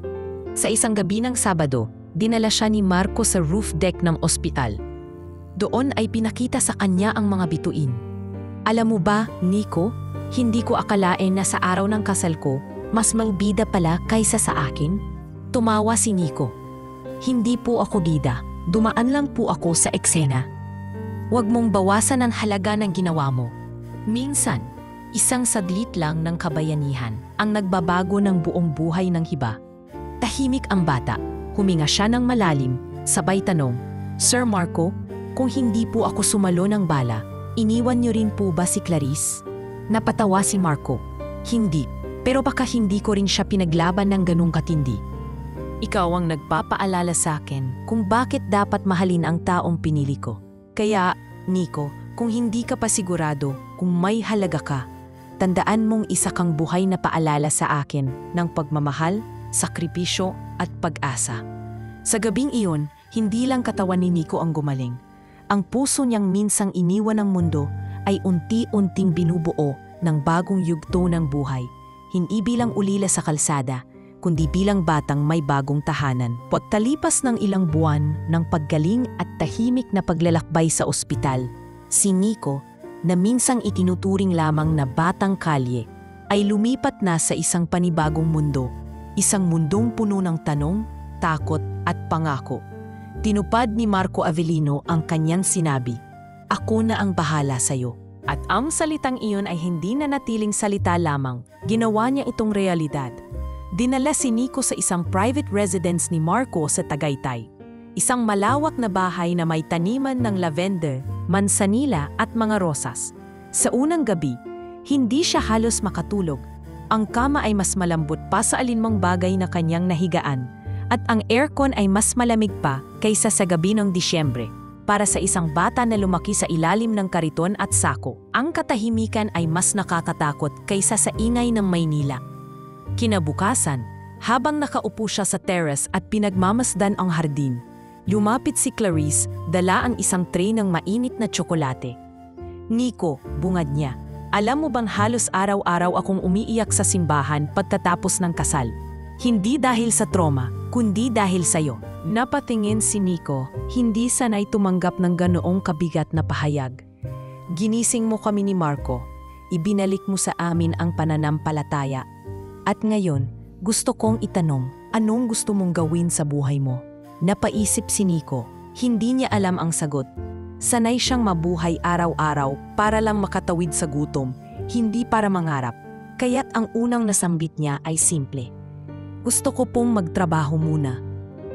Sa isang gabi ng Sabado, dinala siya ni Marco sa roof deck ng ospital. Doon ay pinakita sa kanya ang mga bituin. Alam mo ba, Nico, hindi ko akalain na sa araw ng kasal ko, mas may bida pala kaysa sa akin? Tumawa si Nico. Hindi po ako bida, dumaan lang po ako sa eksena. Huwag mong bawasan ang halaga ng ginawa mo. Minsan, isang saglit lang ng kabayanihan ang nagbabago ng buong buhay ng iba. Tahimik ang bata, huminga siya ng malalim, sabay tanong, Sir Marco, kung hindi po ako sumalo ng bala, iniwan niyo rin po ba si Clarice? Napatawa si Marco. Hindi, pero baka hindi ko rin siya pinaglaban ng ganung katindi. Ikaw ang nagpapaalala sa akin kung bakit dapat mahalin ang taong pinili ko. Kaya, Nico, kung hindi ka pa sigurado kung may halaga ka, tandaan mong isa kang buhay na paalala sa akin ng pagmamahal, sakripisyo at pag-asa. Sa gabing iyon, hindi lang katawan ni Nico ang gumaling. Ang puso niyang minsang iniwan ng mundo ay unti-unting binubuo ng bagong yugto ng buhay. Hindi bilang ulila sa kalsada, kundi bilang batang may bagong tahanan. Pagtalipas ng ilang buwan ng paggaling at tahimik na paglalakbay sa ospital, si Nico, na minsang itinuturing lamang na batang kalye, ay lumipat na sa isang panibagong mundo. Isang mundong puno ng tanong, takot at pangako. Tinupad ni Marco Avellino ang kanyang sinabi, "Ako na ang bahala sa'yo." At ang salitang iyon ay hindi na natiling salita lamang, ginawa niya itong realidad. Dinala si Nico sa isang private residence ni Marco sa Tagaytay. Isang malawak na bahay na may taniman ng lavender, mansanila at mga rosas. Sa unang gabi, hindi siya halos makatulog. Ang kama ay mas malambot pa sa alinmang bagay na kanyang nahigaan, at ang aircon ay mas malamig pa kaysa sa gabi ng Disyembre. Para sa isang bata na lumaki sa ilalim ng kariton at sako, ang katahimikan ay mas nakakatakot kaysa sa ingay ng Maynila. Kinabukasan, habang nakaupo siya sa terrace at pinagmamasdan ang hardin, lumapit si Clarice, dala ang isang tray ng mainit na tsokolate. Nico, bungad niya. Alam mo bang halos araw-araw akong umiiyak sa simbahan pagkatapos ng kasal? Hindi dahil sa trauma, kundi dahil sa'yo. Napatingin si Nico, hindi sanay tumanggap ng ganoong kabigat na pahayag. Ginising mo kami ni Marco, ibinalik mo sa amin ang pananampalataya. At ngayon, gusto kong itanong, anong gusto mong gawin sa buhay mo? Napaisip si Nico, hindi niya alam ang sagot. Sanay siyang mabuhay araw-araw para lang makatawid sa gutom, hindi para mangarap. Kaya't ang unang nasambit niya ay simple. Gusto ko pong magtrabaho muna.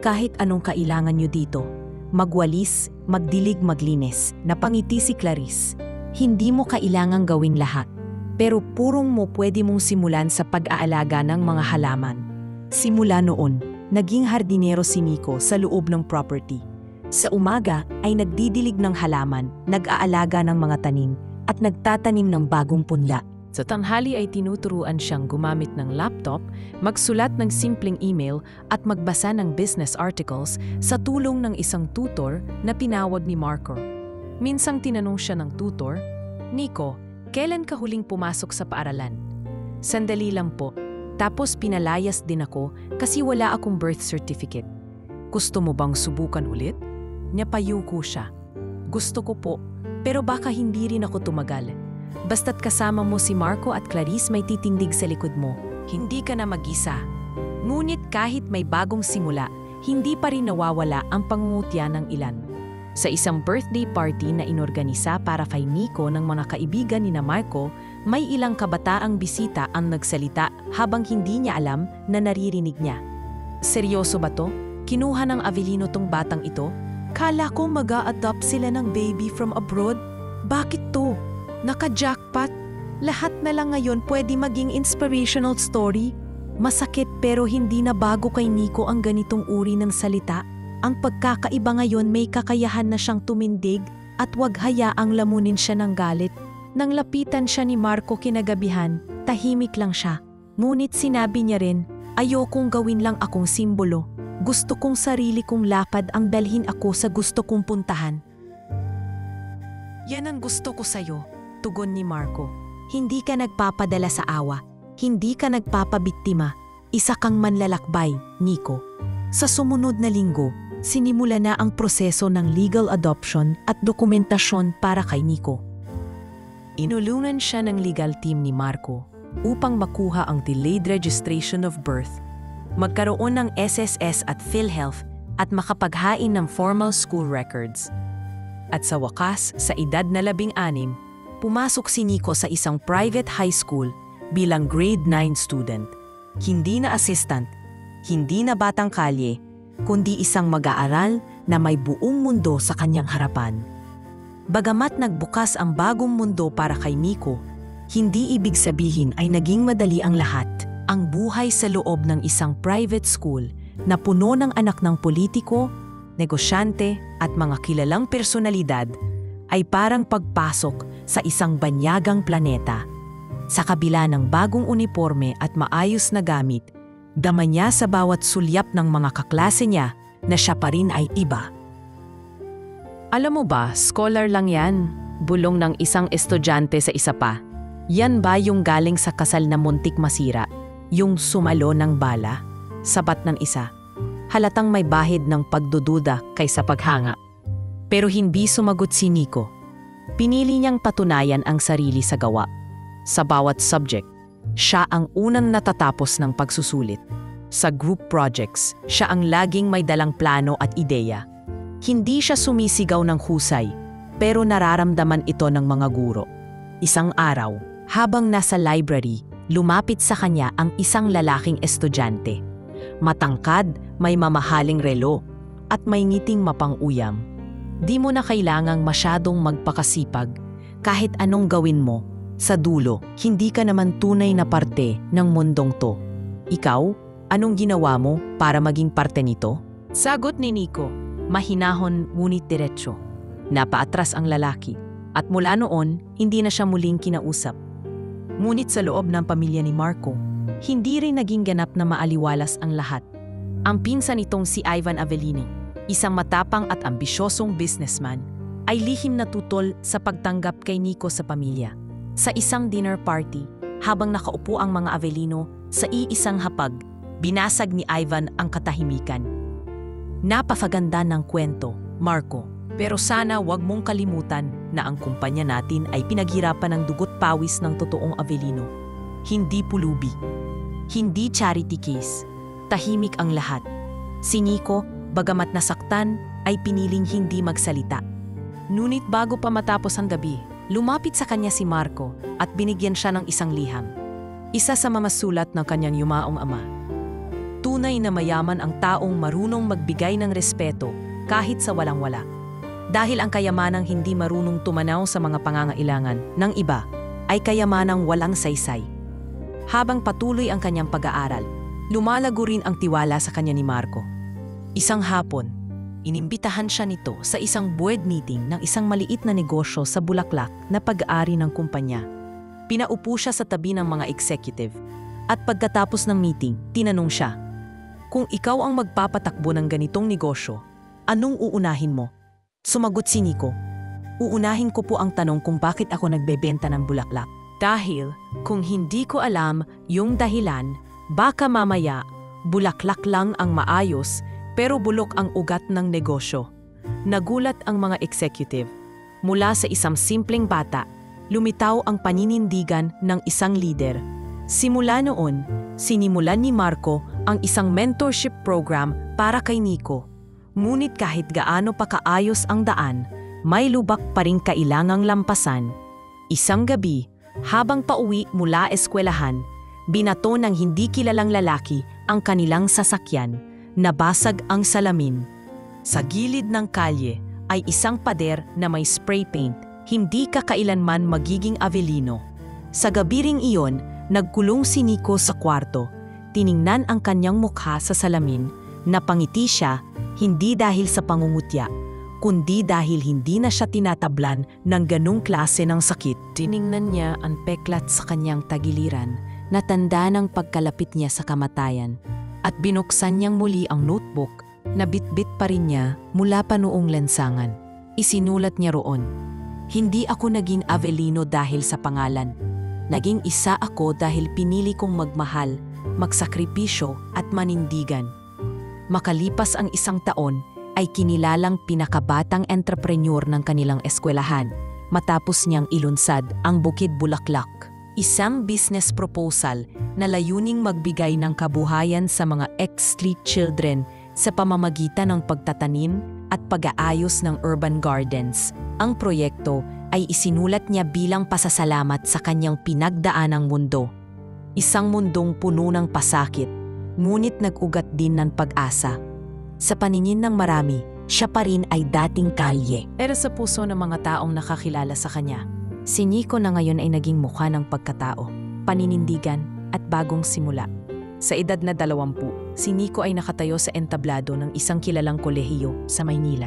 Kahit anong kailangan niyo dito. Magwalis, magdilig, maglinis. Napangiti si Clarice. Hindi mo kailangang gawin lahat. Pero purong mo pwede mong simulan sa pag-aalaga ng mga halaman. Simula noon, naging hardinero si Nico sa loob ng property. Sa umaga ay nagdidilig ng halaman, nag-aalaga ng mga tanim, at nagtatanim ng bagong punla. Sa tanghali ay tinuturuan siyang gumamit ng laptop, magsulat ng simpleng email at magbasa ng business articles sa tulong ng isang tutor na pinawag ni Marco. Minsang tinanong siya ng tutor, "Nico, kailan ka huling pumasok sa paaralan?" "Sandali lang po, tapos pinalayas din ako kasi wala akong birth certificate." "Gusto mo bang subukan ulit?" Napayuko siya. "Gusto ko po, pero baka hindi rin ako tumagal. Basta't kasama mo si Marco at Clarice may titindig sa likod mo. Hindi ka na mag-isa." Ngunit kahit may bagong simula, hindi pa rin nawawala ang pangungutya ng ilan. Sa isang birthday party na inorganisa para kay Nico ng mga kaibigan ni Marco, may ilang kabataang bisita ang nagsalita habang hindi niya alam na naririnig niya. "Seryoso ba to? Kinuha ng Avelino tong batang ito? Kala ko mag-a-adopt sila ng baby from abroad. Bakit to? Naka-jackpot? Lahat na lang ngayon pwede maging inspirational story." Masakit pero hindi na bago kay Nico ang ganitong uri ng salita. Ang pagkakaiba ngayon may kakayahan na siyang tumindig at wag hayaang lamunin siya ng galit. Nang lapitan siya ni Marco kinagabihan, tahimik lang siya. Ngunit sinabi niya rin, "Ayokong gawin lang akong simbolo. Gusto kong sarili kong lapad ang dalhin ako sa gusto kong puntahan." "Yan ang gusto ko sa'yo," tugon ni Marco. "Hindi ka nagpapadala sa awa. Hindi ka nagpapabiktima. Isa kang manlalakbay, Nico." Sa sumunod na linggo, sinimula na ang proseso ng legal adoption at dokumentasyon para kay Nico. Inulungan siya ng legal team ni Marco upang makuha ang delayed registration of birth, magkaroon ng SSS at PhilHealth at makapaghain ng formal school records. At sa wakas, sa edad na 16, pumasok si Nico sa isang private high school bilang grade 9 student. Hindi na assistant, hindi na batang kalye, kundi isang mag-aaral na may buong mundo sa kanyang harapan. Bagamat nagbukas ang bagong mundo para kay Nico, hindi ibig sabihin ay naging madali ang lahat. Ang buhay sa loob ng isang private school na puno ng anak ng politiko, negosyante at mga kilalang personalidad ay parang pagpasok sa isang banyagang planeta. Sa kabila ng bagong uniforme at maayos na gamit, dama niya sa bawat sulyap ng mga kaklase niya na siya pa rin ay iba. "Alam mo ba, scholar lang yan. Bulong ng isang estudyante sa isa pa. Yan ba yung galing sa kasal na muntik masira? Yung sumalo ng bala?" Sabat ng isa. Halatang may bahid ng pagdududa kaysa paghanga. Pero hindi sumagot si Nico. Pinili niyang patunayan ang sarili sa gawa. Sa bawat subject, siya ang unang natatapos ng pagsusulit. Sa group projects, siya ang laging may dalang plano at ideya. Hindi siya sumisigaw ng husay, pero nararamdaman ito ng mga guro. Isang araw, habang nasa library, lumapit sa kanya ang isang lalaking estudyante. Matangkad, may mamahaling relo, at may ngiting mapang-uyam. Di mo na kailangang masyadong magpakasipag. Kahit anong gawin mo, sa dulo, hindi ka naman tunay na parte ng mundong to. Ikaw, anong ginawa mo para maging parte nito? Sagot ni Nico, mahinahon ngunit diretsyo. Napaatras ang lalaki, at mula noon, hindi na siya muling kinausap. Ngunit sa loob ng pamilya ni Marco, hindi rin naging ganap na maaliwalas ang lahat. Ang pinsan nitong si Ivan Avelino, isang matapang at ambisyosong businessman, ay lihim na tutol sa pagtanggap kay Nico sa pamilya. Sa isang dinner party, habang nakaupo ang mga Avellino sa iisang hapag, binasag ni Ivan ang katahimikan. Napakaganda ng kwento, Marco. Pero sana wag mong kalimutan na ang kumpanya natin ay pinaghirapan ng dugot pawis ng totoong Avellino. Hindi pulubi. Hindi charity case. Tahimik ang lahat. Si Nico, bagamat nasaktan, ay piniling hindi magsalita. Ngunit bago pa matapos ang gabi, lumapit sa kanya si Marco at binigyan siya ng isang liham. Isa sa mga sulat ng kanyang yumaong ama. Tunay na mayaman ang taong marunong magbigay ng respeto kahit sa walang-wala. Dahil ang kayamanang hindi marunong tumanaw sa mga pangangailangan ng iba ay kayamanang walang saysay. Habang patuloy ang kanyang pag-aaral, lumalago rin ang tiwala sa kanya ni Marco. Isang hapon, inimbitahan siya nito sa isang board meeting ng isang maliit na negosyo sa Bulaklak na pag-aari ng kumpanya. Pinaupo siya sa tabi ng mga executive at pagkatapos ng meeting, tinanong siya, "Kung ikaw ang magpapatakbo ng ganitong negosyo, anong uunahin mo?" Sumagot si Nico, "Uunahin ko po ang tanong kung bakit ako nagbebenta ng bulaklak. Dahil kung hindi ko alam yung dahilan, baka mamaya bulaklak lang ang maayos pero bulok ang ugat ng negosyo." Nagulat ang mga executive. Mula sa isang simpleng bata, lumitaw ang paninindigan ng isang leader. Simula noon, sinimulan ni Marco ang isang mentorship program para kay Nico. Ngunit kahit gaano pa kaayos ang daan, may lubak pa rin kailangang lampasan. Isang gabi, habang pauwi mula eskwelahan, binato ng hindi kilalang lalaki ang kanilang sasakyan. Nabasag ang salamin. Sa gilid ng kalye ay isang pader na may spray paint, hindi kakailanman magiging Avellino. Sa gabi ring iyon, nagkulong si Nico sa kwarto. Tiningnan ang kanyang mukha sa salamin, napangiti siya, hindi dahil sa pangungutya, kundi dahil hindi na siya tinatablan ng ganung klase ng sakit. Tiningnan niya ang peklat sa kanyang tagiliran, na tanda ng pagkalapit niya sa kamatayan. At binuksan niyang muli ang notebook na bitbit pa rin niya mula pa noong lansangan. Isinulat niya roon, "Hindi ako naging Avellino dahil sa pangalan. Naging isa ako dahil pinili kong magmahal, magsakripisyo at manindigan." Makalipas ang isang taon, ay kinilalang pinakabatang entrepreneur ng kanilang eskwelahan matapos niyang ilunsad ang Bukid Bulaklak. Isang business proposal na layuning magbigay ng kabuhayan sa mga ex-street children sa pamamagitan ng pagtatanim at pag-aayos ng urban gardens. Ang proyekto ay isinulat niya bilang pasasalamat sa kanyang pinagdaanang mundo. Isang mundong puno ng pasakit, ngunit nag-ugat din ng pag-asa. Sa paningin ng marami, siya pa rin ay dating kalye. Pero sa puso ng mga taong nakakilala sa kanya, si Nico na ngayon ay naging mukha ng pagkatao, paninindigan at bagong simula. Sa edad na 20, si Nico ay nakatayo sa entablado ng isang kilalang kolehiyo sa Maynila.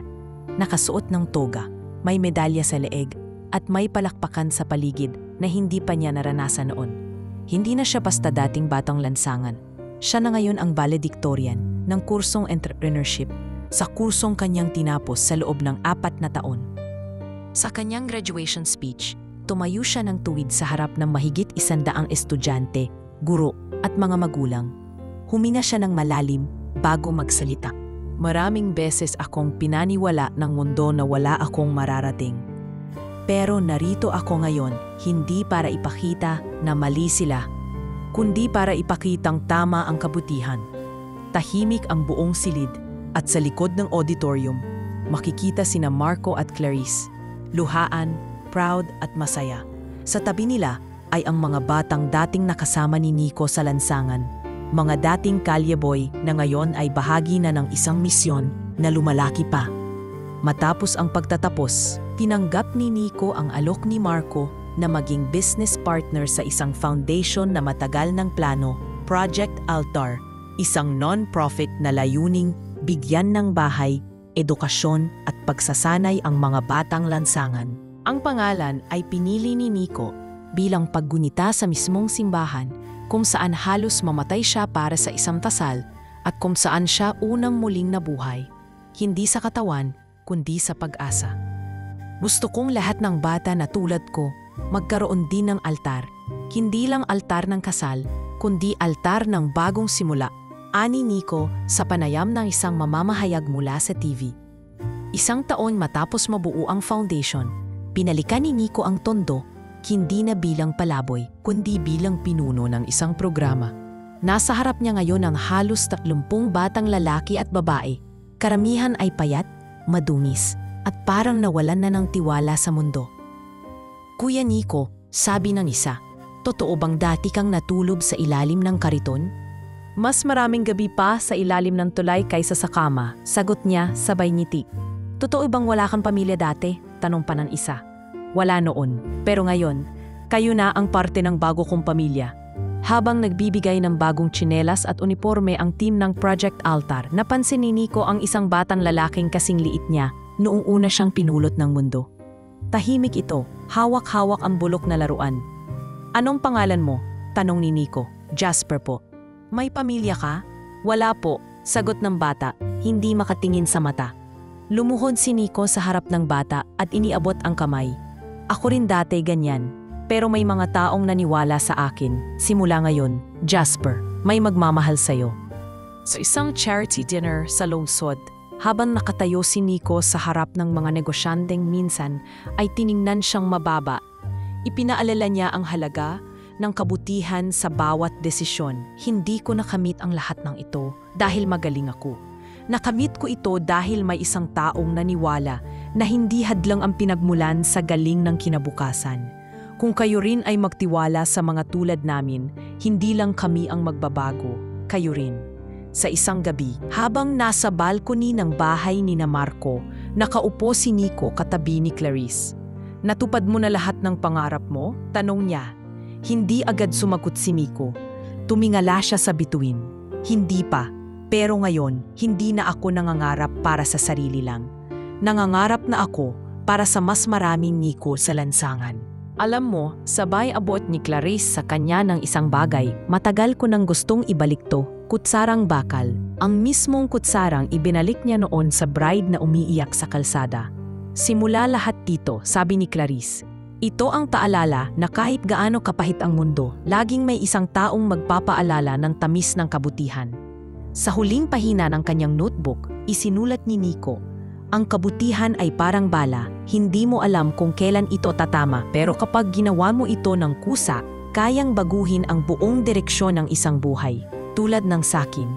Nakasuot ng toga, may medalya sa leeg at may palakpakan sa paligid na hindi pa niya naranasan noon. Hindi na siya basta dating batang lansangan. Siya na ngayon ang valedictorian ng kursong entrepreneurship sa kursong kanyang tinapos sa loob ng 4 na taon. Sa kanyang graduation speech, tumayo siya ng tuwid sa harap ng mahigit 100 estudyante, guro at mga magulang. Huminga siya ng malalim bago magsalita. "Maraming beses akong pinaniwala ng mundo na wala akong mararating. Pero narito ako ngayon hindi para ipakita na mali sila, kundi para ipakitang tama ang kabutihan." Tahimik ang buong silid at sa likod ng auditorium, makikita sina Marco at Clarice, luhaan, proud at masaya. Sa tabi nila ay ang mga batang dating nakasama ni Nico sa lansangan, mga dating kalye boy na ngayon ay bahagi na ng isang misyon na lumalaki pa. Matapos ang pagtatapos, tinanggap ni Nico ang alok ni Marco na maging business partner sa isang foundation na matagal ng plano, Project Altar, isang non-profit na layuning bigyan ng bahay, edukasyon at pagsasanay ang mga batang lansangan. Ang pangalan ay pinili ni Nico bilang paggunita sa mismong simbahan kung saan halos mamatay siya para sa isang tasal at kung saan siya unang muling nabuhay, hindi sa katawan kundi sa pag-asa. Gusto kong lahat ng bata na tulad ko magkaroon din ng altar. Hindi lang altar ng kasal, kundi altar ng bagong simula. Ani Nico sa panayam ng isang mamamahayag mula sa TV. Isang taon matapos mabuo ang foundation, pinalikan ni Nico ang tondo, hindi na bilang palaboy, kundi bilang pinuno ng isang programa. Nasa harap niya ngayon ang halos 30 batang lalaki at babae. Karamihan ay payat, madungis, at parang nawalan na ng tiwala sa mundo. Kuya Nico, sabi ng isa, totoo bang dati kang natulog sa ilalim ng kariton? Mas maraming gabi pa sa ilalim ng tulay kaysa sa kama, sagot niya sabay ngiti. Totoo bang wala kang pamilya dati? Tanong pa ng isa. Wala noon, pero ngayon, kayo na ang parte ng bago kong pamilya. Habang nagbibigay ng bagong tsinelas at uniforme ang team ng Project Altar, napansin ni Nico ang isang batang lalaking kasing liit niya noong una siyang pinulot ng mundo. Tahimik ito, hawak-hawak ang bulok na laruan. Anong pangalan mo? Tanong ni Nico. Jasper po. May pamilya ka? Wala po, sagot ng bata, hindi makatingin sa mata. Lumuhod si Nico sa harap ng bata at iniabot ang kamay. Ako rin dati ganyan, pero may mga taong naniwala sa akin. Simula ngayon, Jasper, may magmamahal sa'yo. Sa isang charity dinner sa lungsod, habang nakatayo si Nico sa harap ng mga negosyanteng minsan ay tiningnan siyang mababa. Ipinaalala niya ang halaga ng kabutihan sa bawat desisyon. Hindi ko nakamit ang lahat ng ito dahil magaling ako. Nakamit ko ito dahil may isang taong naniwala na hindi hadlang ang pinagmulan sa galing ng kinabukasan. Kung kayo rin ay magtiwala sa mga tulad namin, hindi lang kami ang magbabago, kayo rin. Sa isang gabi, habang nasa balcony ng bahay ni Marco, nakaupo si Nico katabi ni Clarice. Natupad mo na lahat ng pangarap mo? Tanong niya. Hindi agad sumagot si Nico. Tumingala siya sa bituin. Hindi pa. Pero ngayon, hindi na ako nangangarap para sa sarili lang. Nangangarap na ako para sa mas maraming Nico sa lansangan. Alam mo, sabay abot ni Clarice sa kanya ng isang bagay, matagal ko nang gustong ibalik to, kutsarang bakal. Ang mismong kutsarang ibinalik niya noon sa bride na umiiyak sa kalsada. Simula lahat dito, sabi ni Clarice. Ito ang paalala na kahit gaano kapahit ang mundo, laging may isang taong magpapaalala ng tamis ng kabutihan. Sa huling pahina ng kanyang notebook, isinulat ni Nico, ang kabutihan ay parang bala, hindi mo alam kung kailan ito tatama, pero kapag ginawa mo ito ng kusa, kayang baguhin ang buong direksyon ng isang buhay. Tulad ng sakin,